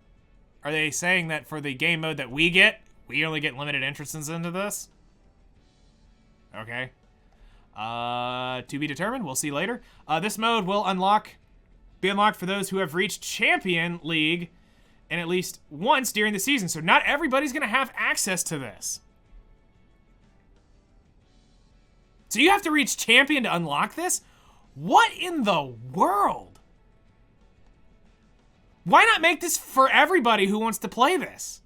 Are they saying that for the game mode that we get, we only get limited entrances into this? Okay. To be determined. We'll see later. This mode will be unlocked for those who have reached Champion League and at least once during the season. So not everybody's going to have access to this. So you have to reach Champion to unlock this? What in the world? Why not make this for everybody who wants to play this?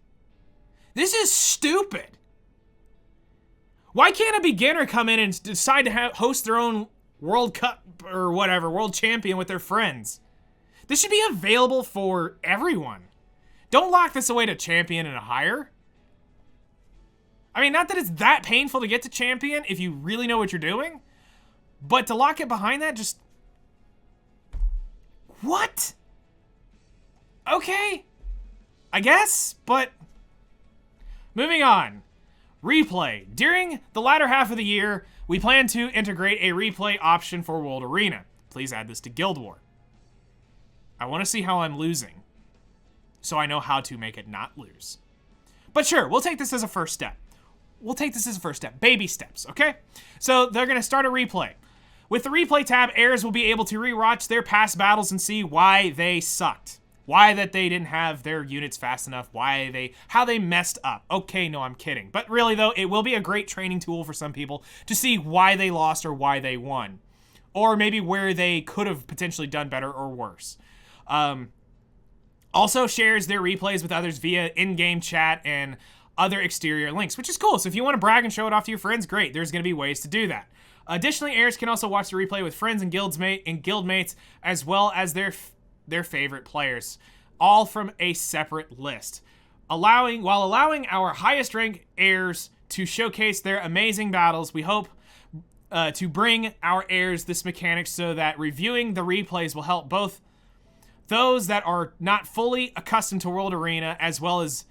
This is stupid. Why can't a beginner come in and decide to host their own World Cup or whatever, World Champion with their friends? This should be available for everyone. Don't lock this away to Champion and higher. I mean, not that it's that painful to get to Champion if you really know what you're doing, but to lock it behind that, just... What? Okay. I guess, but... Moving on. Replay. During the latter half of the year, we plan to integrate a replay option for World Arena. Please add this to Guild War. I want to see how I'm losing, so I know how to make it not lose. But sure, we'll take this as a first step. Baby steps, okay? So they're going to start a replay. With the replay tab, heirs will be able to rewatch their past battles and see why they sucked. Why that they didn't have their units fast enough, how they messed up. Okay, no, I'm kidding. But really though, it will be a great training tool for some people to see why they lost or why they won. Or maybe where they could have potentially done better or worse. Also shares their replays with others via in-game chat and other exterior links, which is cool. So if you want to brag and show it off to your friends, great. There's going to be ways to do that. Additionally, heirs can also watch the replay with friends and guildmates, as well as their favorite players, all from a separate list, while allowing our highest rank heirs to showcase their amazing battles. We hope to bring our heirs this mechanic so that reviewing the replays will help both those that are not fully accustomed to World Arena as well as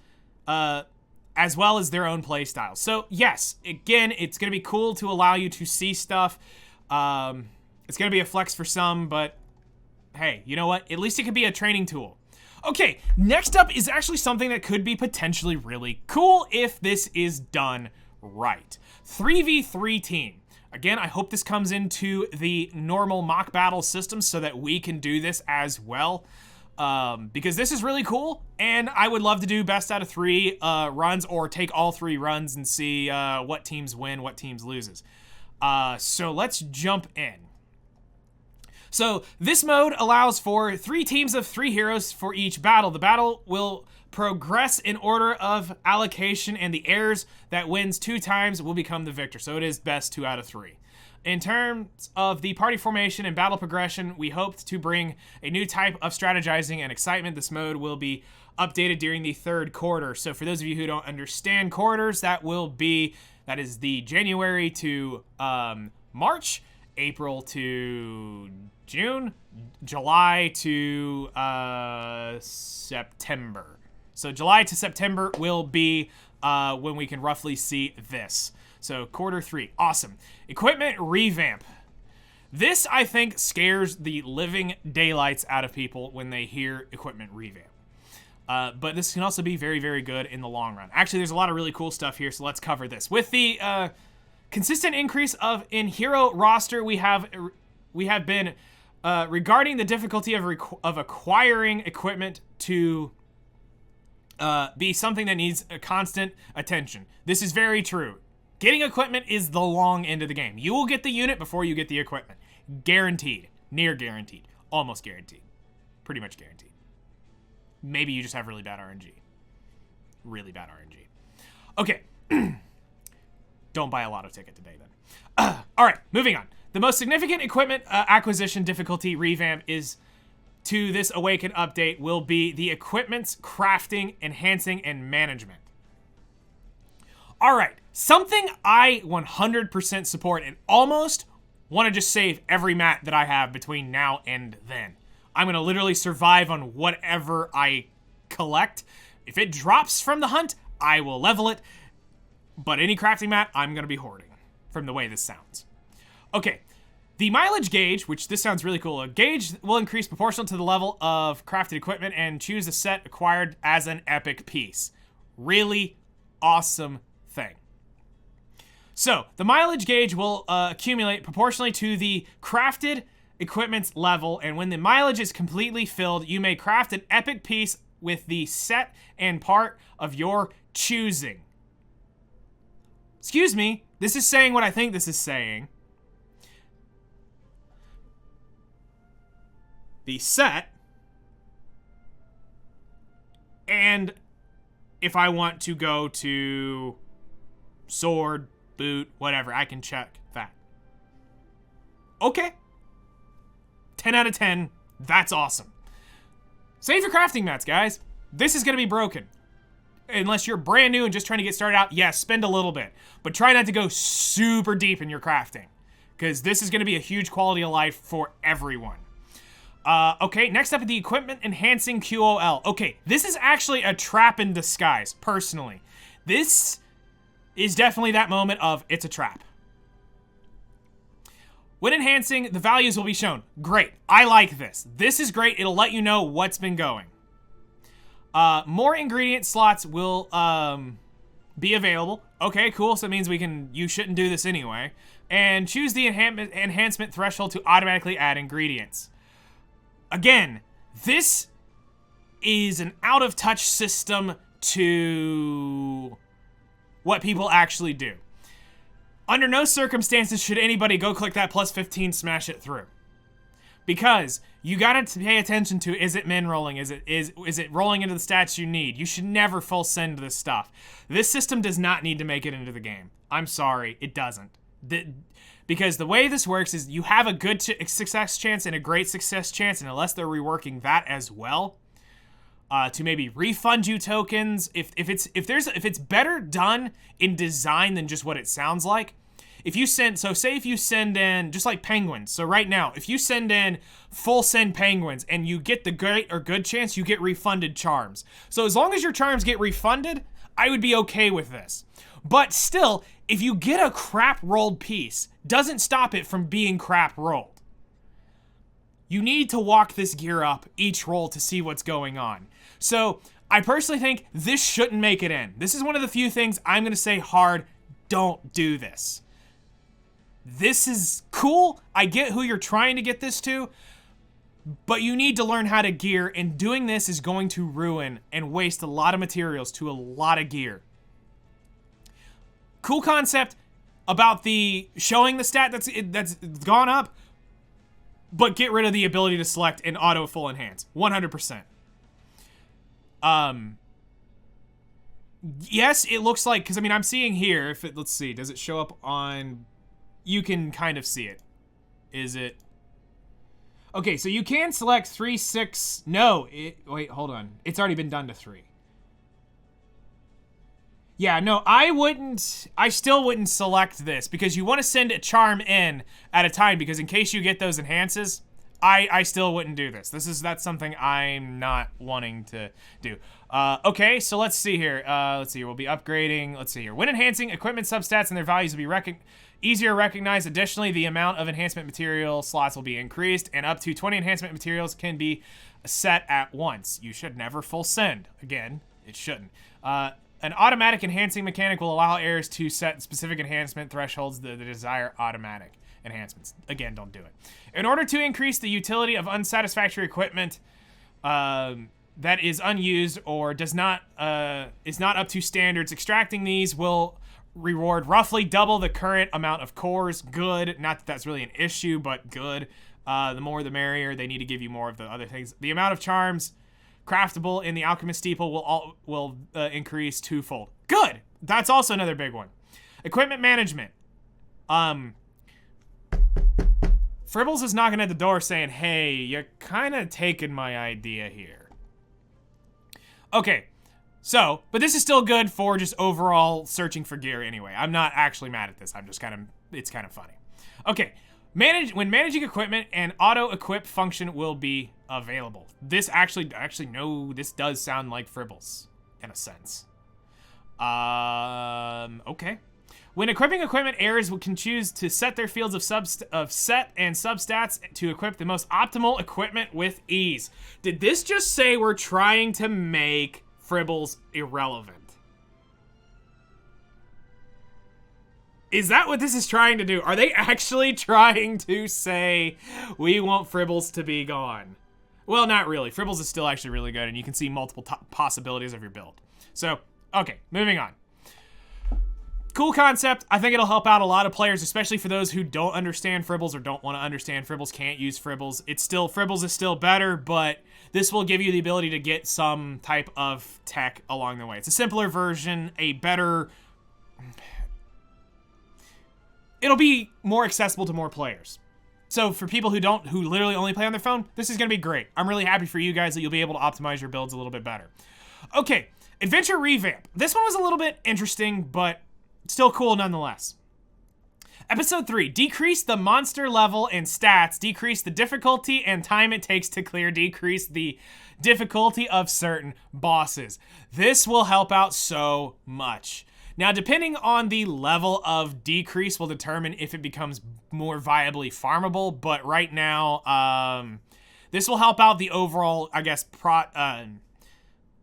their own play styles. So yes, again, it's going to be cool to allow you to see stuff. It's going to be a flex for some, but hey, you know what? At least it could be a training tool. Okay, next up is actually something that could be potentially really cool if this is done right. 3v3 team. Again, I hope this comes into the normal mock battle system so that we can do this as well. Because this is really cool, and I would love to do best out of 3 runs or take all 3 runs and see what teams win, what teams loses. So let's jump in. So this mode allows for 3 teams of 3 heroes for each battle. The battle will progress in order of allocation, and the heirs that wins 2 times will become the victor. So it is best 2 out of 3. In terms of the party formation and battle progression, we hoped to bring a new type of strategizing and excitement. This mode will be updated during the 3rd quarter. So for those of you who don't understand quarters, that is the January to March. April to June, July to September. So July to September will be when we can roughly see this. So Q3, awesome. Equipment revamp. This, I think, scares the living daylights out of people when they hear equipment revamp. But this can also be very, very good in the long run. Actually, there's a lot of really cool stuff here, so let's cover this. With the consistent increase in hero roster, we have been regarding the difficulty of acquiring equipment to be something that needs a constant attention. This is very true. Getting equipment is the long end of the game. You will get the unit before you get the equipment. Guaranteed. Near guaranteed. Almost guaranteed. Pretty much guaranteed. Maybe you just have really bad RNG. Really bad RNG. Okay. Don't buy a lotto ticket today, then. All right, moving on. The most significant equipment acquisition difficulty revamp is to this Awaken update will be the equipment's crafting, enhancing, and management. All right, something I 100% support and almost want to just save every mat that I have between now and then. I'm going to literally survive on whatever I collect. If it drops from the hunt, I will level it. But any crafting mat, I'm going to be hoarding from the way this sounds. Okay, the mileage gauge, which this sounds really cool. A gauge will increase proportional to the level of crafted equipment and choose a set acquired as an epic piece. Really awesome thing. So, the mileage gauge will accumulate proportionally to the crafted equipment's level, and when the mileage is completely filled, you may craft an epic piece with the set and part of your choosing. Excuse me, this is saying what I think this is saying. The set, and if I want to go to sword, boot, whatever, I can check that. Okay. 10 out of 10. That's awesome. Save your crafting mats, guys. This is going to be broken. Unless you're brand new and just trying to get started out, yes, spend a little bit. But try not to go super deep in your crafting, because this is going to be a huge quality of life for everyone. Okay, next up, the equipment enhancing QOL. Okay, this is actually a trap in disguise, personally. This is definitely that moment of, it's a trap. When enhancing, the values will be shown. Great, I like this. This is great, it'll let you know what's been going. More ingredient slots will be available. Okay, cool, so it means you shouldn't do this anyway. And choose the enhancement threshold to automatically add ingredients. Again, this is an out-of-touch system to what people actually do. Under no circumstances should anybody go click that plus 15, smash it through. Because you gotta pay attention to, is it min rolling? Is it rolling into the stats you need? You should never full send this stuff. This system does not need to make it into the game. I'm sorry, it doesn't. Because the way this works is you have a good success chance and a great success chance, and unless they're reworking that as well, to maybe refund you tokens, if it's better done in design than just what it sounds like. Say if you send in, just like penguins, so right now, if you send in full send penguins and you get the great or good chance, you get refunded charms. So as long as your charms get refunded, I would be okay with this. But still, if you get a crap rolled piece, doesn't stop it from being crap rolled. You need to walk this gear up each roll to see what's going on. So I personally think this shouldn't make it in. This is one of the few things I'm going to say hard, don't do this. This is cool. I get who you're trying to get this to, but you need to learn how to gear, and doing this is going to ruin and waste a lot of materials to a lot of gear. Cool concept about the showing the stat that's gone up, but get rid of the ability to select and auto full enhance. 100%. Yes, it looks like, because I mean, I'm seeing here, let's see, does it show up on, you can kind of see it. Is it? Okay, so you can select 3, 6, no, wait, hold on. It's already been done to 3. Yeah, no, I still wouldn't select this because you want to send a charm in at a time because in case you get those enhances, I still wouldn't do this. That's something I'm not wanting to do. Okay, so let's see here. We'll be upgrading. Let's see here. When enhancing equipment substats and their values will be easier recognized. Additionally, the amount of enhancement material slots will be increased, and up to 20 enhancement materials can be set at once. You should never full send. Again, it shouldn't. An automatic enhancing mechanic will allow heirs to set specific enhancement thresholds that desire automatic enhancements. Again, don't do it. In order to increase the utility of unsatisfactory equipment that is unused or is not up to standards, extracting these will reward roughly double the current amount of cores. Good. Not that that's really an issue, but good. The more the merrier. They need to give you more of the other things. The amount of charms craftable in the Alchemist Steeple will increase twofold. Good. That's also another big one. Equipment management. Fribbles is knocking at the door saying, hey, you're kind of taking my idea here. Okay, so, but this is still good for just overall searching for gear anyway. I'm not actually mad at this. I'm just it's kind of funny. Okay, when managing equipment, an auto-equip function will be available. This actually, no, this does sound like Fribbles, in a sense. Okay. When equipping equipment, heirs can choose to set their fields of set and substats to equip the most optimal equipment with ease. Did this just say we're trying to make Fribbles irrelevant? Is that what this is trying to do? Are they actually trying to say we want Fribbles to be gone? Well, not really. Fribbles is still actually really good, and you can see multiple possibilities of your build. So, okay, moving on. Cool concept. I think it'll help out a lot of players, especially for those who don't understand Fribbles or don't want to understand Fribbles, can't use Fribbles. Fribbles is still better, but this will give you the ability to get some type of tech along the way. It's a simpler version, a better... It'll be more accessible to more players. So for people who literally only play on their phone, this is going to be great. I'm really happy for you guys that you'll be able to optimize your builds a little bit better. Okay, Adventure Revamp. This one was a little bit interesting, but still cool nonetheless. Episode 3, decrease the monster level and stats, decrease the difficulty and time it takes to clear, decrease the difficulty of certain bosses. This will help out so much. Now, depending on the level of decrease will determine if it becomes more viably farmable, but right now, this will help out the overall, I guess,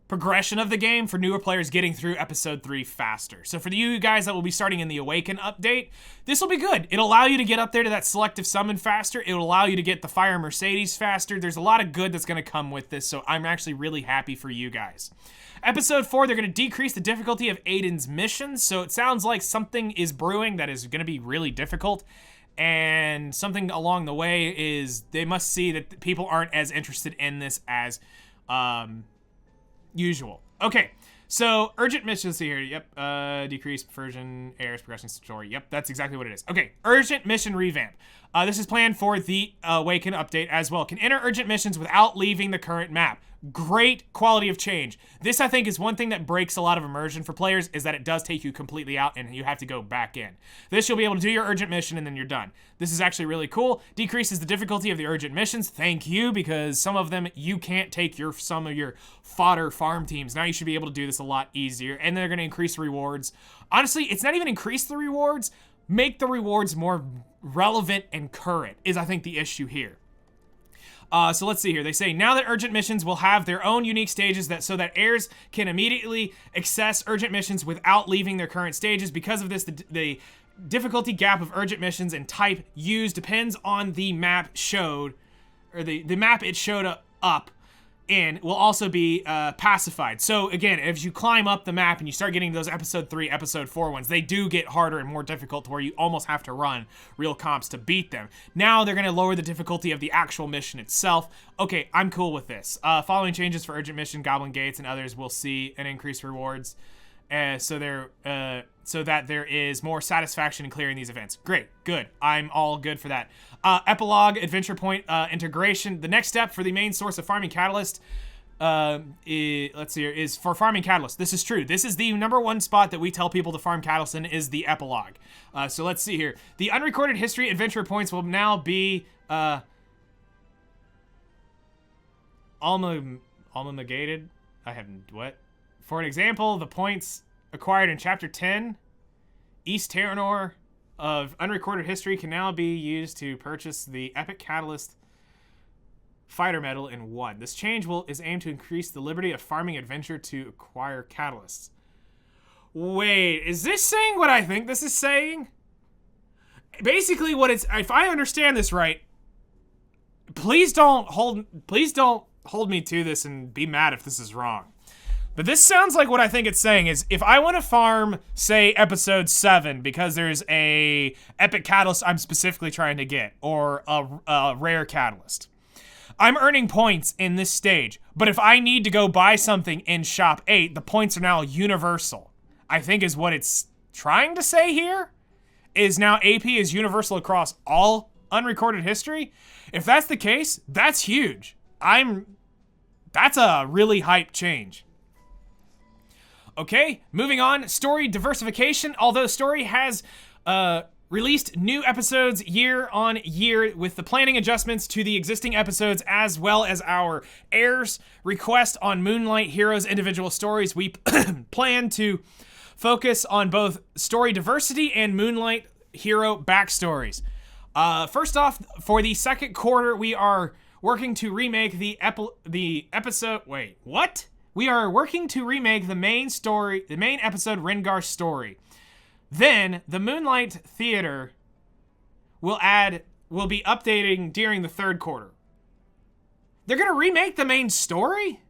progression of the game for newer players getting through episode 3 faster. So for you guys that will be starting in the Awaken update, this will be good. It'll allow you to get up there to that selective summon faster. It'll allow you to get the Fire Mercedes faster. There's a lot of good that's going to come with this, so I'm actually really happy for you guys. Episode 4, they're going to decrease the difficulty of Aiden's missions, so it sounds like something is brewing that is going to be really difficult, and something along the way is they must see that people aren't as interested in this as usual. Okay, so urgent missions here. Yep, decrease version, heirs, progression story. Yep, that's exactly what it is. Okay, urgent mission revamp. This is planned for the Awaken update as well. Can enter urgent missions without leaving the current map. Great quality of change. This, I think, is one thing that breaks a lot of immersion for players, is that it does take you completely out and you have to go back in. This, you'll be able to do your urgent mission and then you're done. This is actually really cool. Decreases the difficulty of the urgent missions. Thank you, because some of them you can't take some of your fodder farm teams. Now you should be able to do this a lot easier, and they're going to increase rewards. Honestly, it's not even increase the rewards. Make the rewards more relevant and current is, I think, the issue here. So let's see here. They say, now that urgent missions will have their own unique stages so that heirs can immediately access urgent missions without leaving their current stages. Because of this, the difficulty gap of urgent missions and type used depends on the map showed, or the map it showed up in will also be pacified. So again, as you climb up the map and you start getting those episode 3, episode 4 ones, they do get harder and more difficult to where you almost have to run real comps to beat them. Now they're gonna lower the difficulty of the actual mission itself. Okay, I'm cool with this. Following changes for urgent mission, Goblin Gates, and others will see an increased rewards. So that there is more satisfaction in clearing these events. Great, good. I'm all good for that. Epilogue Adventure Point Integration. The next step for the main source of farming catalyst let's see here, is for farming catalyst. This is true. This is the #1 spot that we tell people to farm catalyst in, is the epilogue. So let's see here. The unrecorded history adventure points will now be almagated. I haven't, what? For an example, the points acquired in Chapter 10, East Terranor of unrecorded history can now be used to purchase the Epic Catalyst Fighter Medal in 1. This change is aimed to increase the liberty of farming adventure to acquire catalysts. Wait, is this saying what I think this is saying? Basically, what it's, if I understand this right, please don't hold me to this and be mad if this is wrong. But this sounds like what I think it's saying is, if I want to farm, say, episode 7 because there's a epic catalyst I'm specifically trying to get, or a rare catalyst, I'm earning points in this stage. But if I need to go buy something in Shop 8, the points are now universal. I think is what it's trying to say here, is now AP is universal across all unrecorded history. If that's the case, that's huge. That's a really hype change. Okay, moving on, story diversification. Although story has released new episodes year on year with the planning adjustments to the existing episodes, as well as our heirs' request on Moonlight Heroes' individual stories, we plan to focus on both story diversity and Moonlight hero backstories. First off, for the second quarter, we are working to remake the episode. Wait, what? We are working to remake the main episode Rengar's story. Then the Moonlight Theater will be updating during the third quarter. They're gonna remake the main story?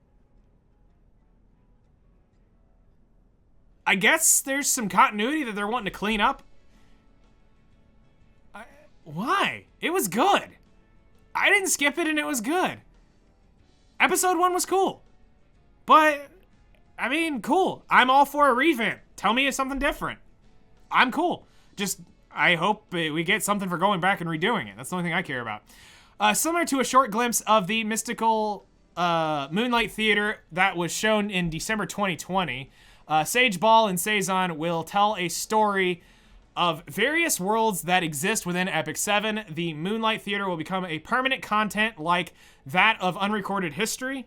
I guess there's some continuity that they're wanting to clean up. Why? It was good. I didn't skip it and it was good. Episode 1 was cool. But, I mean, cool. I'm all for a revamp. Tell me it's something different. I'm cool. Just, I hope we get something for going back and redoing it. That's the only thing I care about. Similar to a short glimpse of the mystical Moonlight Theater that was shown in December 2020, Sage Ball and Saison will tell a story of various worlds that exist within Epic 7. The Moonlight Theater will become a permanent content like that of Unrecorded History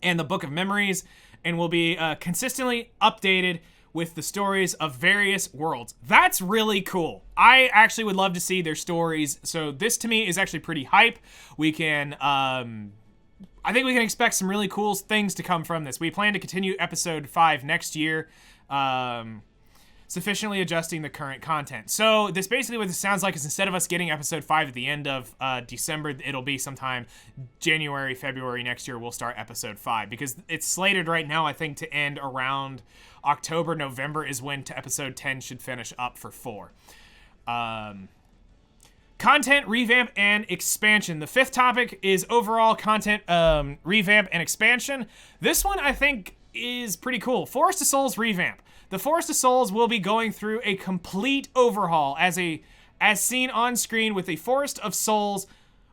and the Book of Memories, and will be consistently updated with the stories of various worlds. That's really cool. I actually would love to see their stories, so this to me is actually pretty hype. We can, I think we can expect some really cool things to come from this. We plan to continue episode 5 next year, sufficiently adjusting the current content. So this basically what this sounds like is, instead of us getting episode 5 at the end of December, it'll be sometime January, February next year we'll start episode 5, because it's slated right now, I think, to end around October, November is when episode 10 should finish up for 4. Content, revamp, and expansion. The 5th topic is overall content, revamp, and expansion. This one I think is pretty cool. Forest of Souls revamp. The Forest of Souls will be going through a complete overhaul as seen on screen, with the Forest of Souls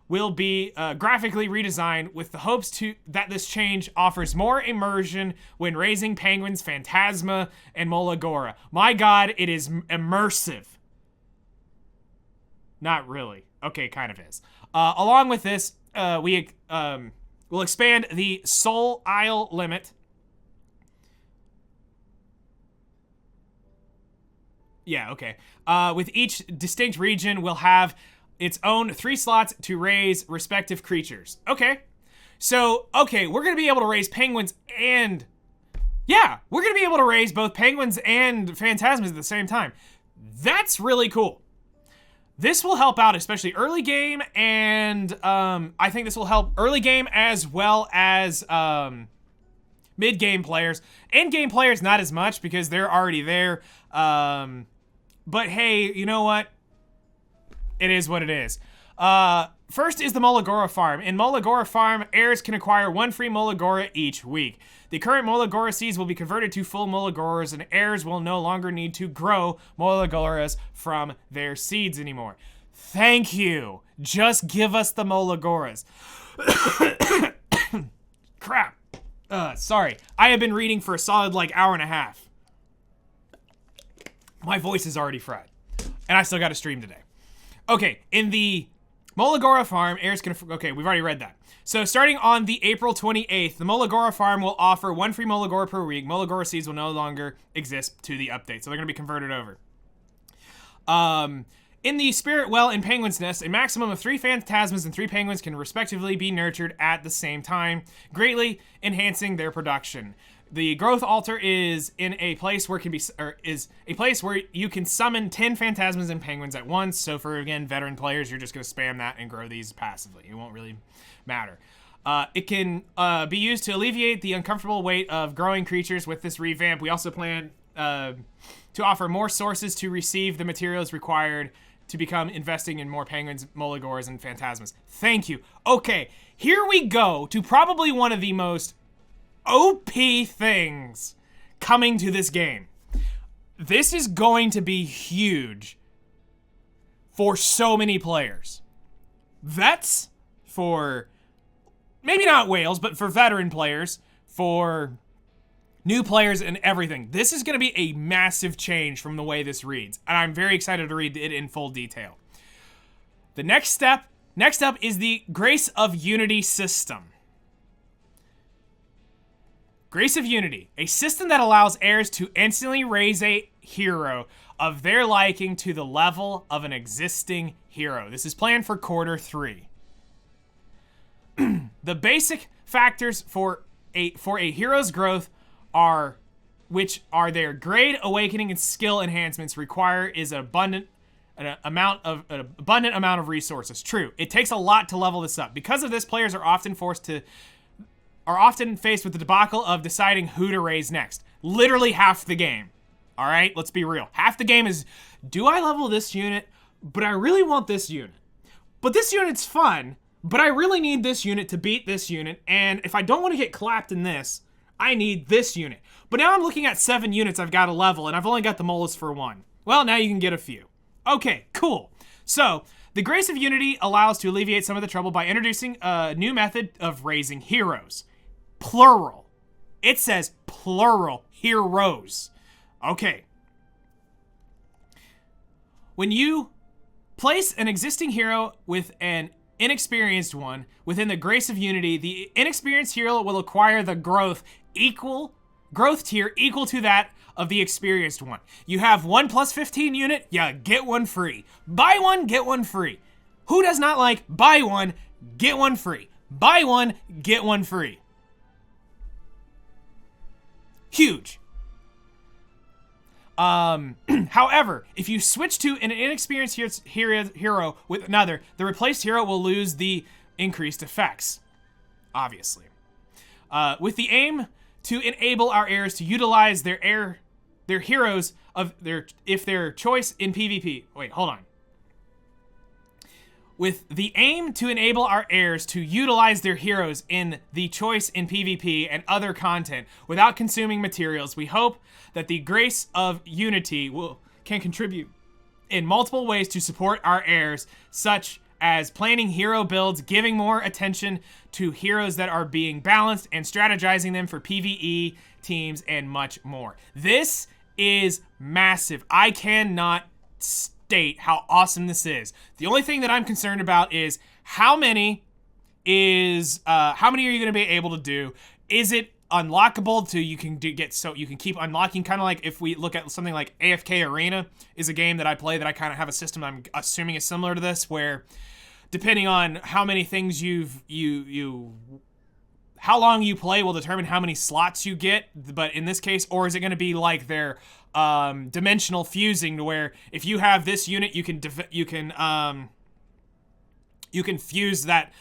will be graphically redesigned with the hopes that this change offers more immersion when raising penguins, Phantasma, and MolaGora. My god, it is immersive. Not really. Okay, kind of is. Along with this, we'll expand the Soul Isle limit. Yeah, okay. With each distinct region will have its own 3 slots to raise respective creatures. Okay. So, okay, we're going to be able to raise penguins and... Yeah, we're going to be able to raise both penguins and phantasmas at the same time. That's really cool. This will help out especially early game, and I think this will help early game as well as mid-game players. End-game players, not as much because they're already there. But hey, you know what? It is what it is. First is the MolaGora farm. In MolaGora farm, heirs can acquire 1 free MolaGora each week. The current MolaGora seeds will be converted to full MolaGoras, and heirs will no longer need to grow MolaGoras from their seeds anymore. Thank you. Just give us the MolaGoras. Crap. Sorry. I have been reading for a solid like hour and a half. My voice is already fried. And I still got to stream today. Okay, in the MolaGora farm, heirs can... Okay, we've already read that. So starting on the April 28th, the MolaGora farm will offer 1 free MolaGora per week. MolaGora seeds will no longer exist to the update, so they're going to be converted over. In the Spirit Well and Penguin's Nest, a maximum of 3 Phantasmas and 3 Penguins can respectively be nurtured at the same time, greatly enhancing their production. The growth altar is in a place where you can summon 10 Phantasmas and Penguins at once. So for, again, veteran players, you're just going to spam that and grow these passively. It won't really matter. It can be used to alleviate the uncomfortable weight of growing creatures with this revamp. We also plan to offer more sources to receive the materials required to become investing in more Penguins, MolaGoras, and Phantasmas. Thank you. Okay, here we go to probably one of the most OP things coming to this game. This is going to be huge for so many players. Vets, for maybe not whales, but for veteran players, for new players and everything. This is going to be a massive change from the way this reads, and I'm very excited to read it in full detail. The next up is the Grace of Unity system. Grace of Unity, a system that allows heirs to instantly raise a hero of their liking to the level of an existing hero. This is planned for quarter 3. The basic factors for a hero's growth which are their grade, awakening, and skill enhancements require is an abundant amount of resources. True, it takes a lot to level this up. Because of this, players are often faced with the debacle of deciding who to raise next. Literally half the game. All right, let's be real. Half the game is, do I level this unit? But I really want this unit. But this unit's fun, but I really need this unit to beat this unit. And if I don't want to get clapped in this, I need this unit. But now I'm looking at 7 units I've got to level, and I've only got the MOLAS for 1. Well, now you can get a few. Okay, cool. So, the Grace of Unity allows to alleviate some of the trouble by introducing a new method of raising heroes. Plural. It says plural heroes. Okay. When you place an existing hero with an inexperienced one within the Grace of Unity, the inexperienced hero will acquire the growth tier equal to that of the experienced one. You have 1 plus 15 unit, yeah, get 1 free. Buy 1, get 1 free. Who does not like buy 1, get 1 free? Buy 1, get 1 free. Huge. However, if you switch to an inexperienced hero with another, the replaced hero will lose the increased effects, obviously. With the aim to enable our heirs to utilize their heroes if their choice in PvP. Wait, hold on. With the aim to enable our heirs to utilize their heroes in the choice in PvP and other content without consuming materials, we hope that the Grace of Unity can contribute in multiple ways to support our heirs, such as planning hero builds, giving more attention to heroes that are being balanced, and strategizing them for PvE teams, and much more. This is massive. I cannot state how awesome this is. The only thing that I'm concerned about is how many are you going to be able to do? Is it unlockable to you can keep unlocking, kind of like if we look at something like AFK Arena is a game that I play that I kind of have a system I'm assuming is similar to this, where depending on how many things how long you play will determine how many slots you get. But in this case, or is it going to be like their dimensional fusing, to where if you have this unit, you can fuse that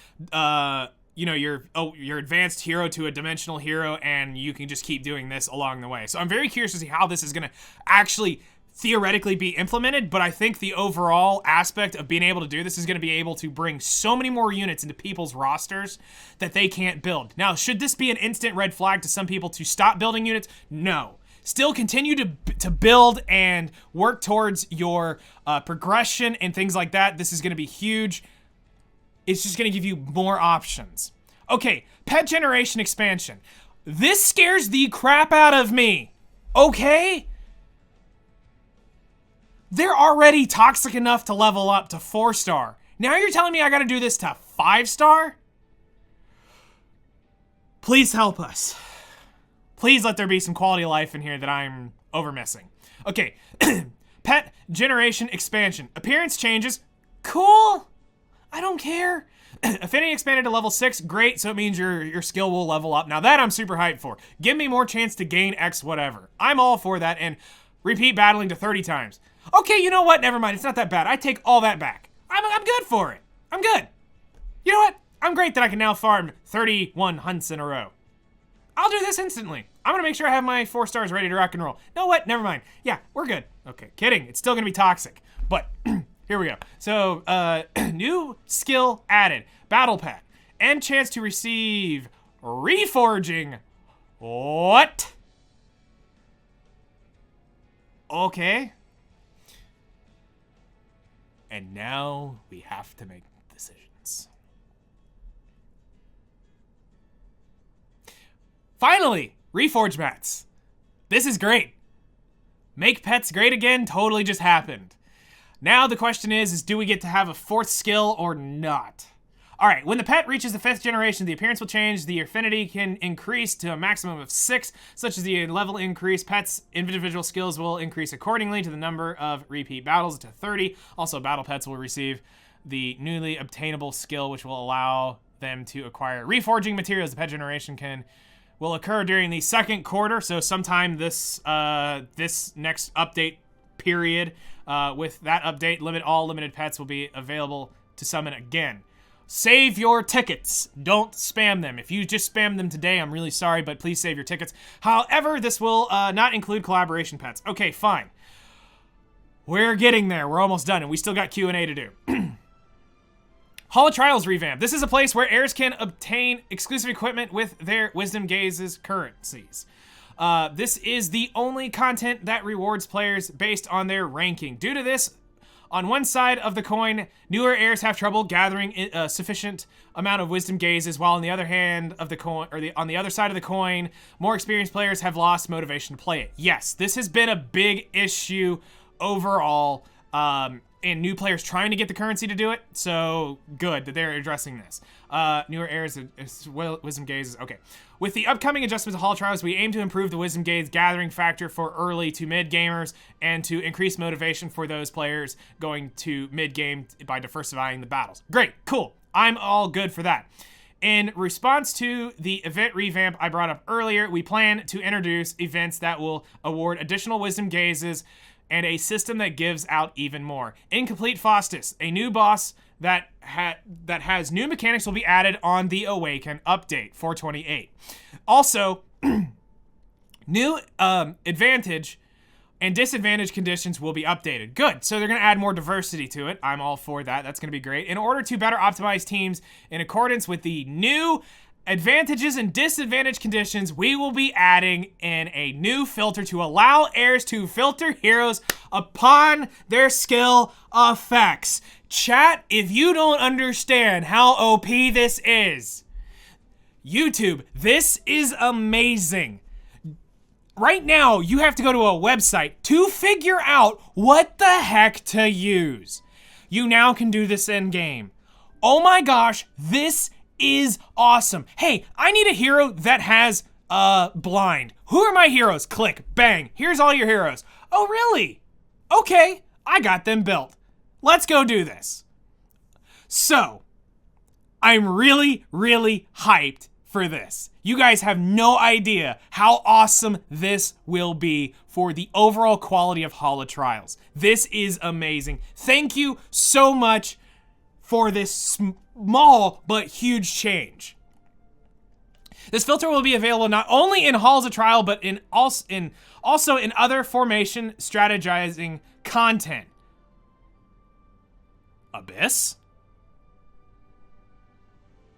your advanced hero to a dimensional hero, and you can just keep doing this along the way. So I'm very curious to see how this is going to actually theoretically be implemented, but I think the overall aspect of being able to do this is going to be able to bring so many more units into people's rosters that they can't build. Now, should this be an instant red flag to some people to stop building units? No. Still continue to build and work towards your progression and things like that. This is going to be huge. It's just going to give you more options. Okay, pet generation expansion. This scares the crap out of me. Okay? They're already toxic enough to level up to 4-star. Now you're telling me I gotta do this to 5-star? Please help us. Please let there be some quality of life in here that I'm over missing. Okay, pet generation expansion. Appearance changes. Cool. I don't care. Affinity expanded to level 6. Great, so it means your skill will level up. Now that I'm super hyped for. Give me more chance to gain X whatever. I'm all for that. And repeat battling to 30 times. Okay, you know what? Never mind. It's not that bad. I take all that back. I'm good for it. I'm good. You know what? I'm great that I can now farm 31 hunts in a row. I'll do this instantly. I'm gonna make sure I have my 4 stars ready to rock and roll. No, what? Never mind. Yeah, we're good. Okay, kidding. It's still gonna be toxic. But here we go. So, new skill added. Battle Pack. And chance to receive Reforging. What? Okay. And now we have to make decisions. Finally, Reforge mats. This is great. Make pets great again totally just happened. Now the question is do we get to have a 4th skill or not? All right, when the pet reaches the 5th generation, the appearance will change. The affinity can increase to a maximum of 6, such as the level increase. Pets' individual skills will increase accordingly to the number of repeat battles to 30. Also, battle pets will receive the newly obtainable skill, which will allow them to acquire reforging materials. The pet generation will occur during the 2nd quarter, so sometime this next update period. With that update, all limited pets will be available to summon again. Save your tickets. Don't spam them. If you just spam them today, I'm really sorry, but please save your tickets. However, this will not include collaboration pets. Okay, fine. We're getting there. We're almost done, and we still got Q&A to do. Hall of Trials Revamp. This is a place where heirs can obtain exclusive equipment with their Wisdom Gazes currencies. This is the only content that rewards players based on their ranking. Due to this, on one side of the coin, newer heirs have trouble gathering a sufficient amount of Wisdom Gazes, while on the other hand of the coin, on the other side of the coin, more experienced players have lost motivation to play it. Yes, this has been a big issue overall, and new players trying to get the currency to do it, so good that they're addressing this. Newer heirs, Wisdom Gazes, okay. With the upcoming adjustments to Hall of Trials, we aim to improve the Wisdom Gaze gathering factor for early to mid gamers and to increase motivation for those players going to mid game by diversifying the battles. Great, cool. I'm all good for that. In response to the event revamp I brought up earlier, we plan to introduce events that will award additional Wisdom Gazes and a system that gives out even more. Incomplete Faustus, a new boss that has new mechanics, will be added on the Awaken update 428. Also, new advantage and disadvantage conditions will be updated. Good, so they're gonna add more diversity to it. I'm all for that, that's gonna be great. In order to better optimize teams in accordance with the new advantages and disadvantage conditions, we will be adding in a new filter to allow heirs to filter heroes upon their skill effects. Chat, if you don't understand how OP this is, YouTube, this is amazing. Right now, you have to go to a website to figure out what the heck to use. You now can do this in game. Oh my gosh, this is awesome. Hey, I need a hero that has blind. Who are my heroes? Click, bang. Here's all your heroes. Oh, really? Okay, I got them built. Let's go do this. So, I'm really, really hyped for this. You guys have no idea how awesome this will be for the overall quality of Hall of Trials. This is amazing. Thank you so much for this small but huge change. This filter will be available not only in Halls of Trial, but also in other formation strategizing content. Abyss?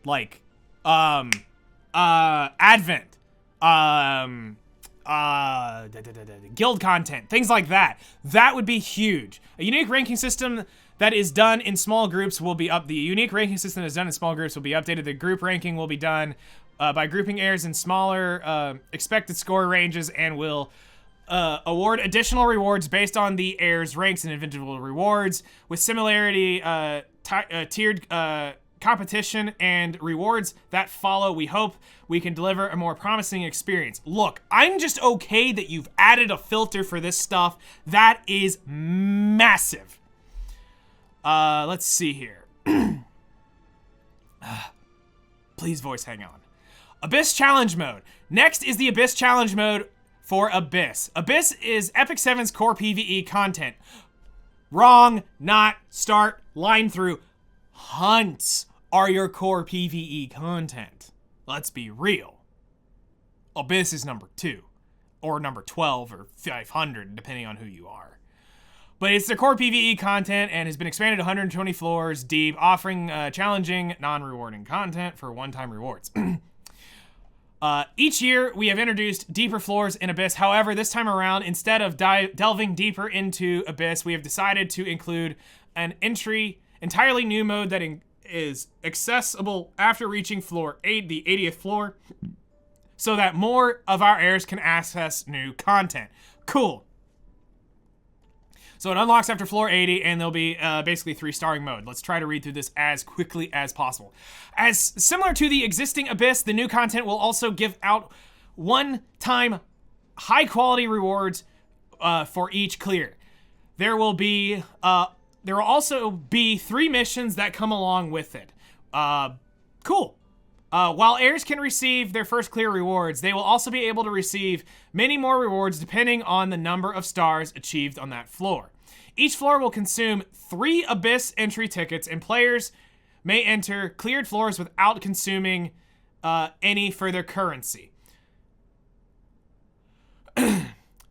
Like, Advent, guild content, things like that. That would be huge. A unique ranking system that is done in small groups will be up. The unique ranking system that is done in small groups will be updated. The group ranking will be done by grouping heirs in smaller expected score ranges and will award additional rewards based on the heirs' ranks and individual rewards with similarity tiered competition and rewards that follow. We hope we can deliver a more promising experience. Look, I'm just okay that you've added a filter for this stuff. That is massive. Let's see here. Please voice hang on. Abyss Challenge Mode. Next is the Abyss Challenge Mode for Abyss. Abyss is Epic 7's core PvE content. Wrong, not, start, line through. Hunts are your core PvE content. Let's be real. Abyss is number 2, or number 12, or 500, depending on who you are. But it's the core PvE content and has been expanded to 120 floors deep, offering challenging, non-rewarding content for one-time rewards. Each year, we have introduced deeper floors in Abyss. However, this time around, instead of delving deeper into Abyss, we have decided to include an entirely new mode that is accessible after reaching floor 8, the 80th floor, so that more of our heirs can access new content. Cool. So it unlocks after floor 80, and there'll be basically 3-starring mode. Let's try to read through this as quickly as possible. As similar to the existing Abyss, the new content will also give out one-time high-quality rewards for each clear. There will also be 3 missions that come along with it. Cool. While heirs can receive their first clear rewards, they will also be able to receive many more rewards depending on the number of stars achieved on that floor. Each floor will consume 3 Abyss entry tickets, and players may enter cleared floors without consuming any further currency,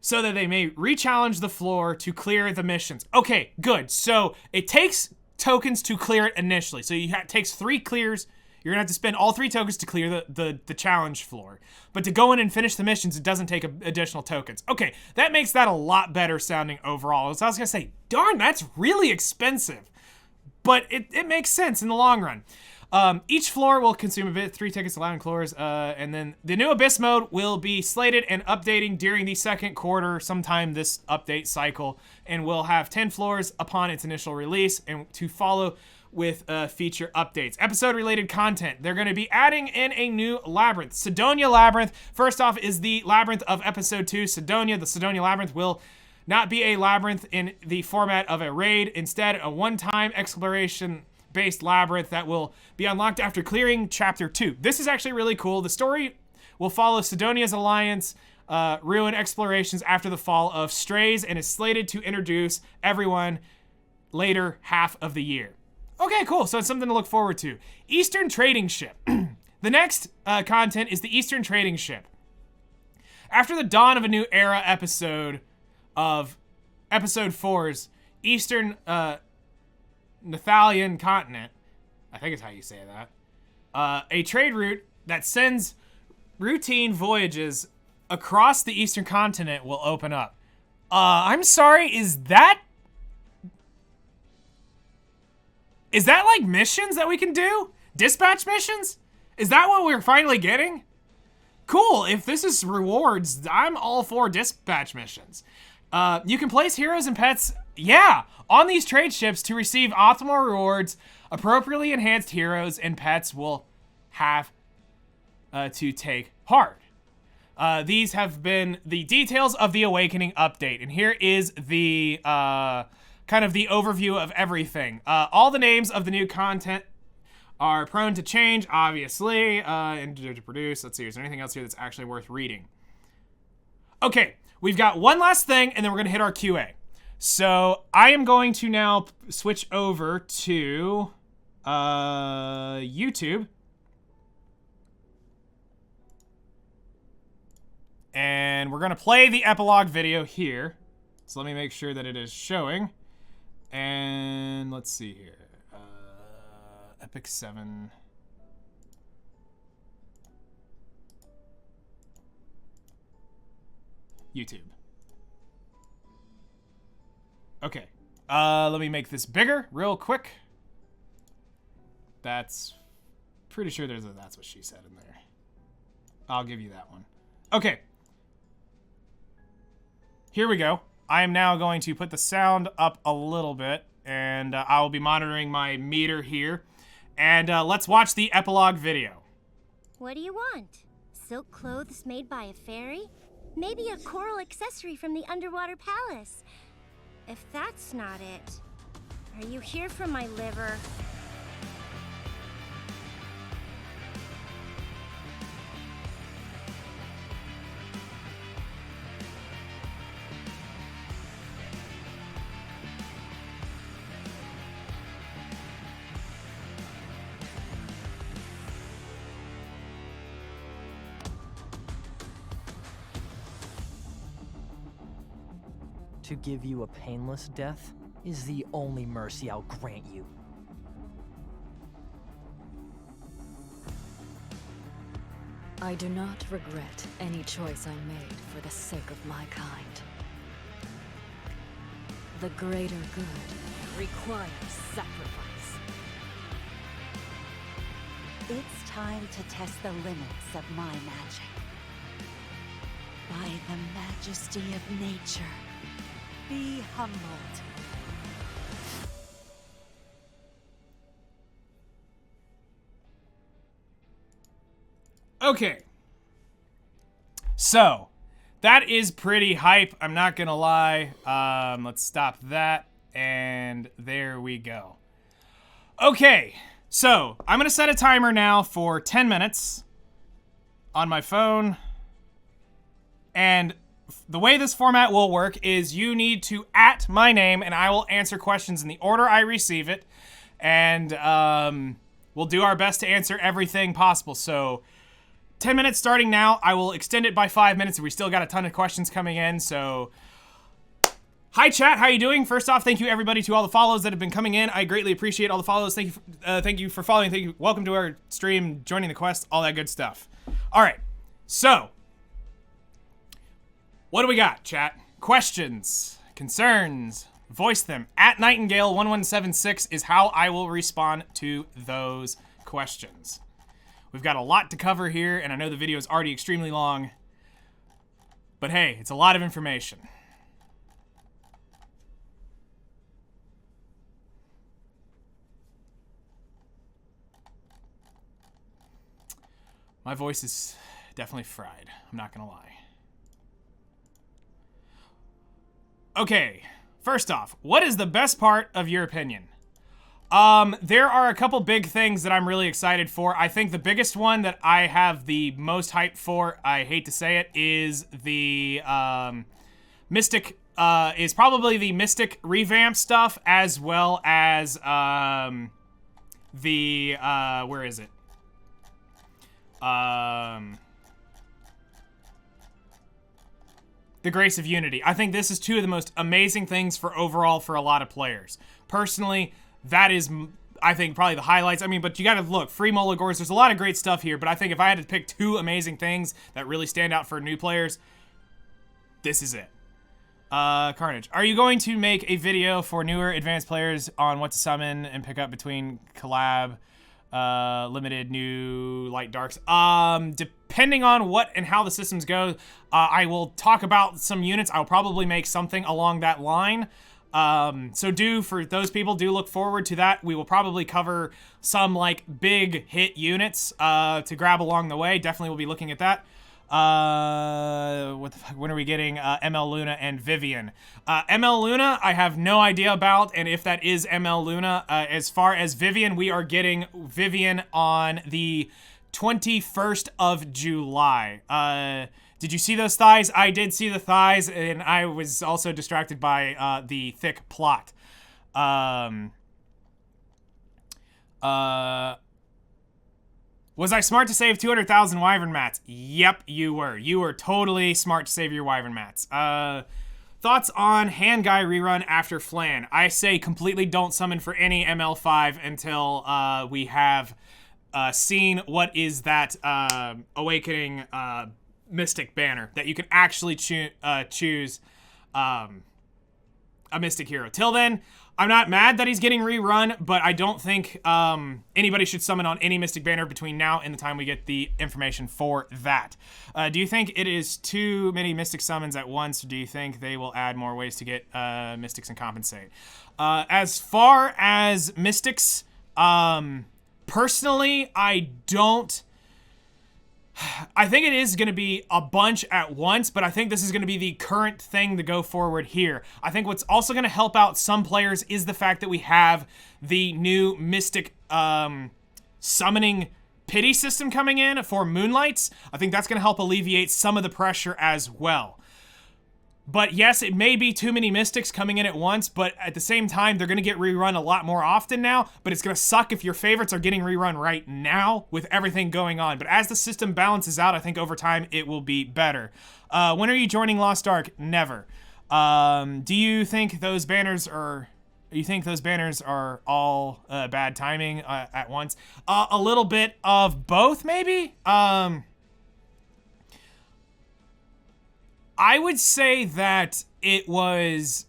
so that they may re-challenge the floor to clear the missions. Okay, good. So it takes tokens to clear it initially. So it takes 3 clears. You're gonna have to spend all 3 tokens to clear the challenge floor. But to go in and finish the missions, it doesn't take additional tokens. Okay, that makes that a lot better sounding overall. So I was gonna say, darn, that's really expensive. But it makes sense in the long run. Each floor will consume a bit, 3 tickets allowing floors, and then the new Abyss mode will be slated and updating during the second quarter, sometime this update cycle, and will have 10 floors upon its initial release, and to follow with feature updates. Episode-related content. They're going to be adding in a new labyrinth. Cydonia Labyrinth, first off, is the labyrinth of Episode 2, Cydonia. The Cydonia Labyrinth will not be a labyrinth in the format of a raid, instead a one-time exploration-based labyrinth that will be unlocked after clearing Chapter 2. This is actually really cool. The story will follow Cydonia's alliance, ruin explorations after the fall of Strays, and is slated to introduce everyone later half of the year. Okay, cool. So it's something to look forward to. Eastern Trading Ship. The next content is the Eastern Trading Ship. After the dawn of a new era episode of Episode 4's Eastern Nathalian continent, I think is how you say that, a trade route that sends routine voyages across the Eastern continent will open up. I'm sorry, is that like missions that we can do? Dispatch missions? Is that what we're finally getting? Cool, if this is rewards, I'm all for dispatch missions. You can place heroes and pets, on these trade ships to receive optimal rewards. Appropriately enhanced heroes and pets will have to take part. These have been the details of the Awakening update, and here is the kind of the overview of everything. All the names of the new content are prone to change, obviously, and to produce. Let's see, is there anything else here that's actually worth reading? Okay, we've got one last thing, and then we're gonna hit our QA. So I am going to now switch over to YouTube. And we're gonna play the epilogue video here. So let me make sure that it is showing. And let's see here. Epic 7. YouTube. Okay, Let me make this bigger real quick. That's pretty sure there's a that's what she said in there. I'll give you that one. Okay. Here we go. I am now going to put the sound up a little bit, and I will be monitoring my meter here. And let's watch the epilogue video. What do you want? Silk clothes made by a fairy? Maybe a coral accessory from the underwater palace? If that's not it, are you here for my liver? To give you a painless death is the only mercy I'll grant you. I do not regret any choice I made for the sake of my kind. The greater good requires sacrifice. It's time to test the limits of my magic. By the majesty of nature, be humbled. Okay. So, that is pretty hype. I'm not gonna lie. Let's stop that. And there we go. Okay. So, I'm gonna set a timer now for 10 minutes on my phone. And the way this format will work is you need to @ my name, and I will answer questions in the order I receive it. And we'll do our best to answer everything possible. So 10 minutes starting now. I will extend it by 5 minutes. We still got a ton of questions coming in. So hi chat, how you doing? First off, thank you everybody to all the follows that have been coming in. I greatly appreciate all the follows. Thank you for following. Thank you. Welcome to our stream, joining the quest, all that good stuff. All right. So what do we got, chat? Questions, concerns, voice them. @Nightingale1176 is how I will respond to those questions. We've got a lot to cover here, and I know the video is already extremely long, but hey, it's a lot of information. My voice is definitely fried, I'm not gonna lie. Okay, first off, what is the best part of your opinion? There are a couple big things that I'm really excited for. I think the biggest one that I have the most hype for, I hate to say it, is the Mystic, is probably the Mystic Revamp stuff, as well as the, where is it? The Grace of Unity. I think this is two of the most amazing things for overall for a lot of players. Personally, that is, I think, probably the highlights. I mean, but you gotta look, free MolaGoras, there's a lot of great stuff here, but I think if I had to pick two amazing things that really stand out for new players, this is it. Carnage. Are you going to make a video for newer advanced players on what to summon and pick up between collab, limited, new, light, darks? Depending on what and how the systems go, I will talk about some units. I'll probably make something along that line. So for those people, do look forward to that. We will probably cover some like big hit units to grab along the way. Definitely will be looking at that. When are we getting ML Luna and Vivian? ML Luna, I have no idea about, and if that is ML Luna. As far as Vivian, we are getting Vivian on the 21st of July. Did you see those thighs? I did see the thighs, and I was also distracted by the thick plot. Was I smart to save 200,000 Wyvern mats? Yep, you were. You were totally smart to save your Wyvern mats. Thoughts on Hand Guy rerun after Flan? I say completely don't summon for any ML5 until we have seen what is that Awakening Mystic banner that you can actually choose a Mystic hero. Till then, I'm not mad that he's getting rerun, but I don't think anybody should summon on any Mystic banner between now and the time we get the information for that. Do you think it is too many Mystic summons at once, or do you think they will add more ways to get Mystics and compensate? As far as Mystics, personally, I think it is going to be a bunch at once, but I think this is going to be the current thing to go forward here. I think what's also going to help out some players is the fact that we have the new Mystic summoning pity system coming in for Moonlights. I think that's going to help alleviate some of the pressure as well. But yes, it may be too many Mystics coming in at once, but at the same time, they're going to get rerun a lot more often now, but it's going to suck if your favorites are getting rerun right now with everything going on. But as the system balances out, I think over time it will be better. When are you joining Lost Ark? Never. Do you think those banners are... You think those banners are all bad timing at once? A little bit of both, maybe? I would say that it was...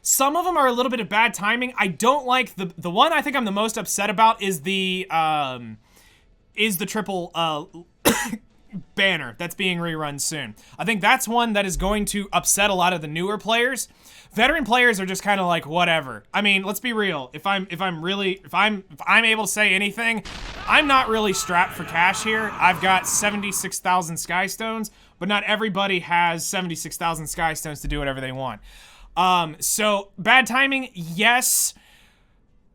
Some of them are a little bit of bad timing. I don't like the one I think I'm the most upset about is the triple banner that's being rerun soon. I think that's one that is going to upset a lot of the newer players. Veteran players are just kind of like whatever. I mean, let's be real. If I'm able to say anything, I'm not really strapped for cash here. I've got 76,000 Sky Stones, but not everybody has 76,000 Sky Stones to do whatever they want. So bad timing, yes.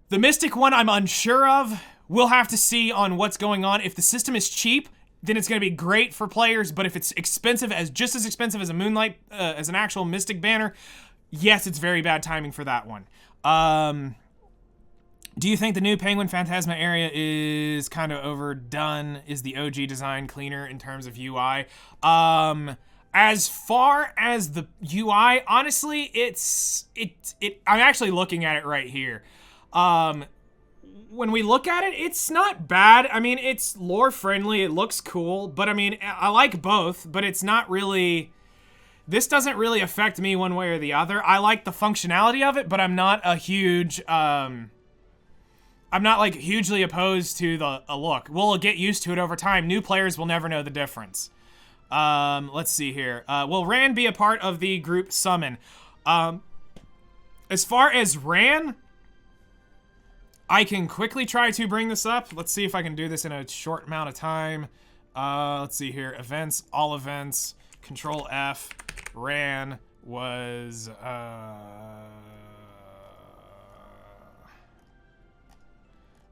The Mystic one I'm unsure of. We'll have to see on what's going on. If the system is cheap, then it's going to be great for players, but if it's expensive, just as expensive as a Moonlight, as an actual Mystic banner, yes, it's very bad timing for that one. Do you think the new Penguin Phantasma area is kind of overdone? Is the OG design cleaner in terms of UI? As far as the UI, honestly, I'm actually looking at it right here. When we look at it, it's not bad. I mean, it's lore friendly. It looks cool, but I mean, I like both, but it's not really... This doesn't really affect me one way or the other. I like the functionality of it, but I'm not a huge... I'm not like hugely opposed to the look. We'll get used to it over time. New players will never know the difference. Let's see here. Will Ran be a part of the group summon? As far as Ran, I can quickly try to bring this up. Let's see if I can do this in a short amount of time. Let's see here. Events, all events, Control F. Ran was,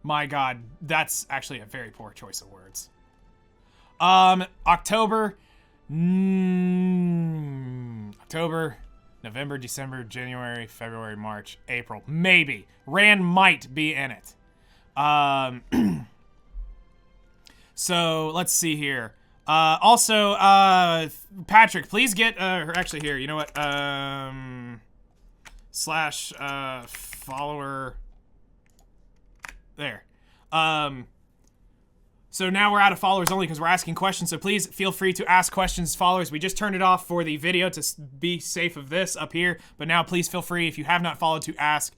my God, that's actually a very poor choice of words. October, November, December, January, February, March, April, maybe. Ran might be in it. So let's see here. Also, Patrick, please get, actually here, you know what, slash, follower, there. So now we're out of followers only because we're asking questions, so please feel free to ask questions, followers. We just turned it off for the video to be safe of this up here, but now please feel free, if you have not followed, to ask.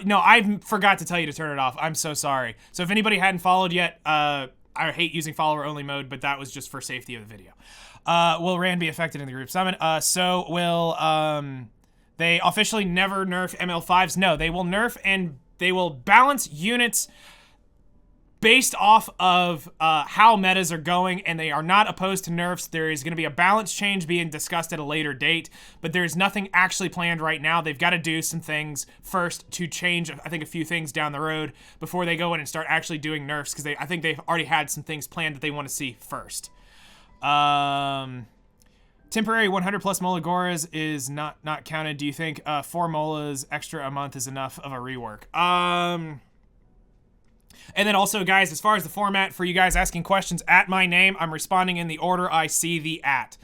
No, I forgot to tell you to turn it off. I'm so sorry. So if anybody hadn't followed yet, I hate using follower-only mode, but that was just for safety of the video. Will Rand be affected in the group summon? So will they officially never nerf ML5s? No, they will nerf and they will balance units based off of how metas are going, and they are not opposed to nerfs. There is going to be a balance change being discussed at a later date, but there's nothing actually planned right now. They've got to do some things first to change, I think, a few things down the road before they go in and start actually doing nerfs, because I think they've already had some things planned that they want to see first. Temporary 100 plus MolaGoras is not counted. Do you think 4 molas extra a month is enough of a rework? And then also, guys, as far as the format for you guys asking questions at my name, I'm responding in the order I see the at.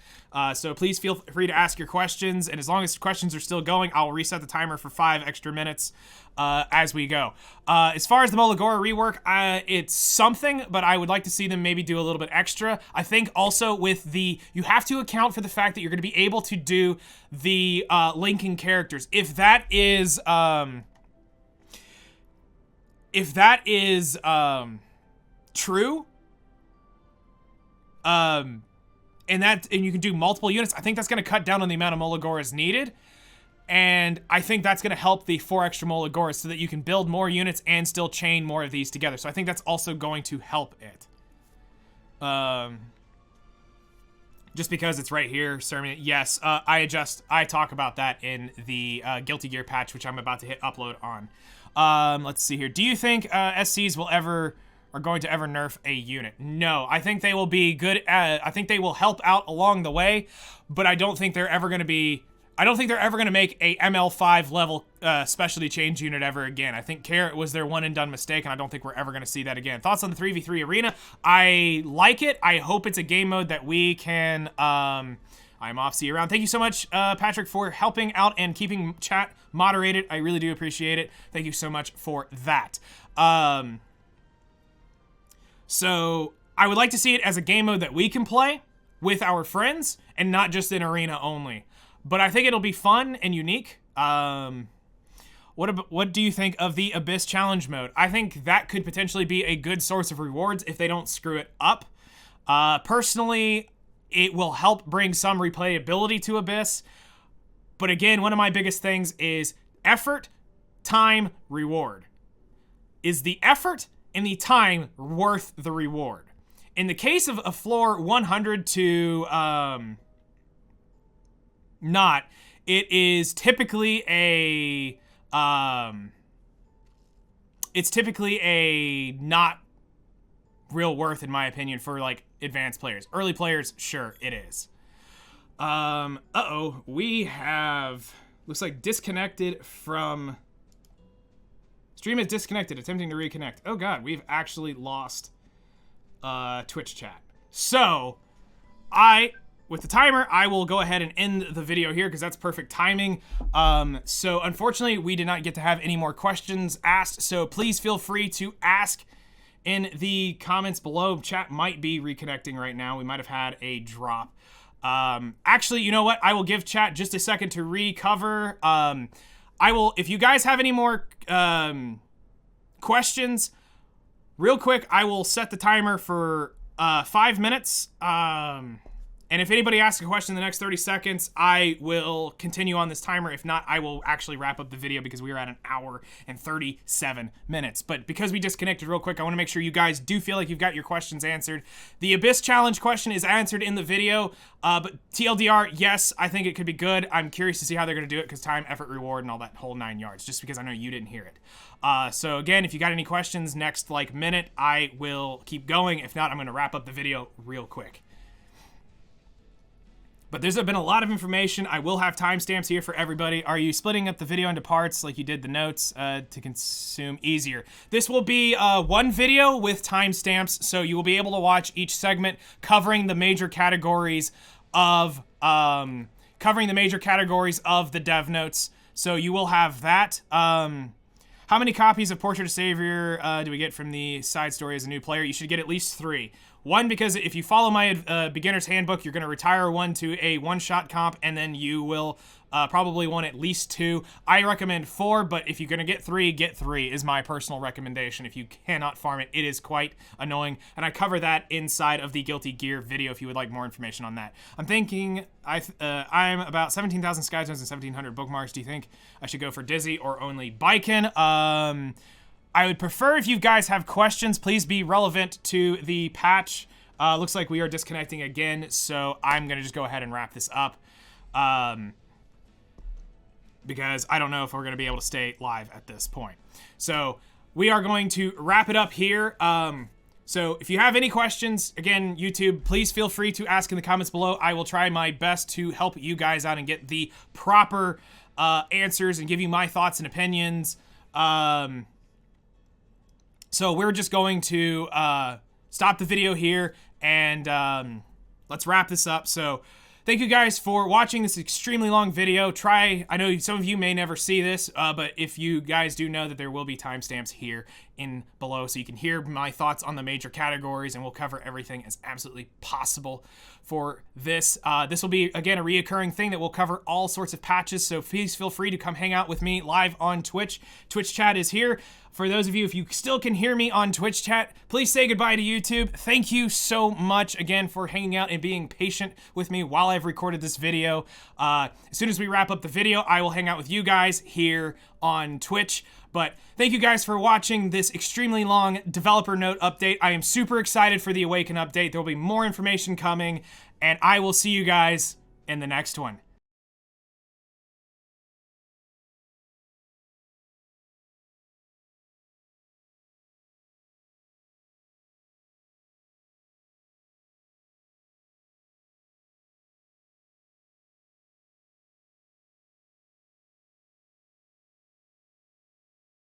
So please feel free to ask your questions, and as long as questions are still going, I'll reset the timer for 5 extra minutes as we go. As far as the MolaGora rework, it's something, but I would like to see them maybe do a little bit extra. I think also with you have to account for the fact that you're going to be able to do the linking characters. If that is true, and you can do multiple units, I think that's going to cut down on the amount of MolaGoras needed, and I think that's going to help the 4 extra MolaGoras so that you can build more units and still chain more of these together. So I think that's also going to help it. Just because it's right here, Sermon. Yes, I talk about that in the Guilty Gear patch, which I'm about to hit upload on. Let's see here. Do you think SCs are going to ever nerf a unit? No, I think they will be good. I think they will help out along the way, but I don't think they're ever going to be. I don't think they're ever going to make a ML5 level specialty change unit ever again. I think Carrot was their one and done mistake, and I don't think we're ever going to see that again. Thoughts on the 3v3 arena? I like it. I hope it's a game mode that we can. I'm off. See you around. Thank you so much, Patrick, for helping out and keeping chat moderated. I really do appreciate it. Thank you so much for that. So I would like to see it as a game mode that we can play with our friends and not just in arena only. But I think it'll be fun and unique. What do you think of the Abyss Challenge mode? I think that could potentially be a good source of rewards if they don't screw it up. Personally, it will help bring some replayability to Abyss. But again, one of my biggest things is effort, time, reward. Is the effort and the time worth the reward? In the case of a floor 100 to not, it is typically a not real worth, in my opinion, for like advanced players. Early players, sure, it is. We have, looks like disconnected from, stream is disconnected, attempting to reconnect. Oh god, we've actually lost Twitch chat. So, with the timer, I will go ahead and end the video here because that's perfect timing. So unfortunately, we did not get to have any more questions asked, so please feel free to ask in the comments below. Chat might be reconnecting right now. We might have had a drop. Actually, you know what? I will give chat just a second to recover. If you guys have any more questions, real quick, I will set the timer for 5 minutes. And if anybody asks a question in the next 30 seconds, I will continue on this timer. If not, I will actually wrap up the video because we are at 1 hour and 37 minutes. But because we disconnected real quick, I want to make sure you guys do feel like you've got your questions answered. The Abyss Challenge question is answered in the video. But TLDR, yes, I think it could be good. I'm curious to see how they're going to do it because time, effort, reward, and all that whole 9 yards, just because I know you didn't hear it. So again, if you got any questions next minute, I will keep going. If not, I'm going to wrap up the video real quick. But there's been a lot of information. I will have timestamps here for everybody. Are you splitting up the video into parts like you did the notes to consume easier? This will be one video with timestamps, so you will be able to watch each segment covering the major categories of the dev notes. So you will have that. How many copies of Portrait of Savior do we get from the side story as a new player? You should get at least 3. One, because if you follow my beginner's handbook, you're going to retire one to a one-shot comp, and then you will probably want at least 2. I recommend 4, but if you're going to get 3 is my personal recommendation. If you cannot farm it, it is quite annoying, and I cover that inside of the Guilty Gear video if you would like more information on that. I'm thinking I'm about 17,000 sky zones and 1,700 bookmarks. Do you think I should go for Dizzy or only Biken? I would prefer if you guys have questions, please be relevant to the patch. Looks like we are disconnecting again, so I'm going to just go ahead and wrap this up. Because I don't know if we're going to be able to stay live at this point. So we are going to wrap it up here. So if you have any questions, again, YouTube, please feel free to ask in the comments below. I will try my best to help you guys out and get the proper answers and give you my thoughts and opinions. So we're just going to stop the video here and let's wrap this up. So thank you guys for watching this extremely long video. I know some of you may never see this, but if you guys do know that there will be timestamps here in below so you can hear my thoughts on the major categories, and we'll cover everything as absolutely possible for this. This will be, again, a reoccurring thing that will cover all sorts of patches, so please feel free to come hang out with me live on Twitch. Twitch chat is here. For those of you, if you still can hear me on Twitch chat, please say goodbye to YouTube. Thank you so much again for hanging out and being patient with me while I've recorded this video. As soon as we wrap up the video, I will hang out with you guys here on Twitch. But thank you guys for watching this extremely long developer note update. I am super excited for the Awaken update. There will be more information coming, and I will see you guys in the next one.